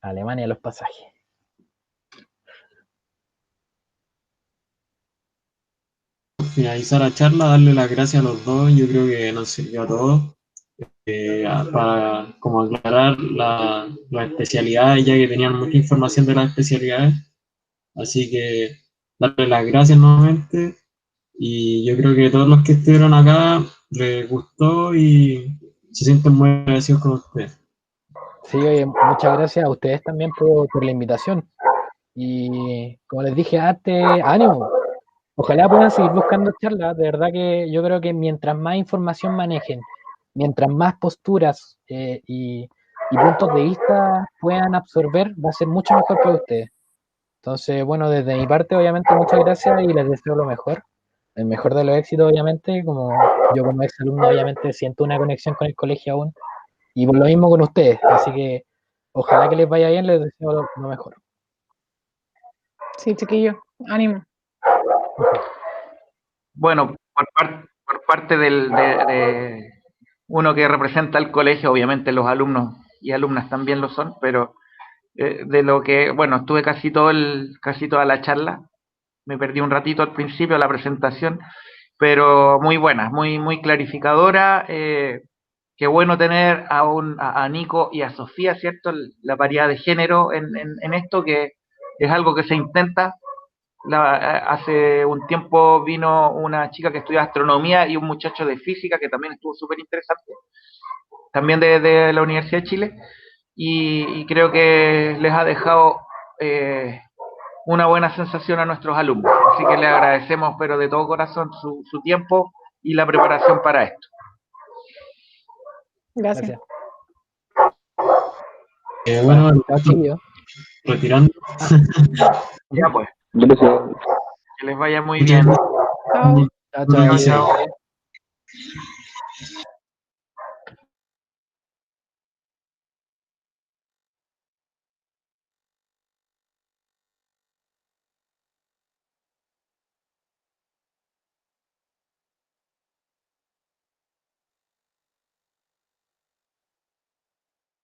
Alemania los pasajes. Finalizar la charla, darle las gracias a los dos, yo creo que nos sirvió a todos. para como aclarar las especialidades, ya que tenían mucha información de las especialidades. Así que darle las gracias nuevamente. Y yo creo que todos los que estuvieron acá les gustó y se sienten muy agradecidos con ustedes. Sí, oye, muchas gracias a ustedes también por la invitación. Y como les dije antes, ánimo. Ojalá puedan seguir buscando charlas. De verdad que yo creo que mientras más información manejen, mientras más posturas y puntos de vista puedan absorber, va a ser mucho mejor para ustedes. Entonces, bueno, desde mi parte, obviamente, muchas gracias y les deseo lo mejor. El mejor de los éxitos, obviamente, como yo como ex alumno, obviamente, siento una conexión con el colegio aún. Y por lo mismo con ustedes. Así que ojalá que les vaya bien, les deseo lo mejor. Sí, chiquillo, ánimo. Bueno, por parte de uno que representa el colegio, obviamente los alumnos y alumnas también lo son, pero de lo que, bueno, estuve casi toda la charla, me perdí un ratito al principio de la presentación, pero muy buena, muy clarificadora. Qué bueno tener a Nico y a Sofía, ¿cierto? La variedad de género en esto, que es algo que se intenta. Hace un tiempo vino una chica que estudia astronomía y un muchacho de física que también estuvo súper interesante, también de la Universidad de Chile, y creo que les ha dejado una buena sensación a nuestros alumnos. Así que les agradecemos, pero de todo corazón, su tiempo y la preparación para esto. Gracias. Gracias. Bueno, Chao, chiquillos. retirando. Ya pues, que les vaya muy Muchas bien. Chao. Chao, gracias. chao. Chao.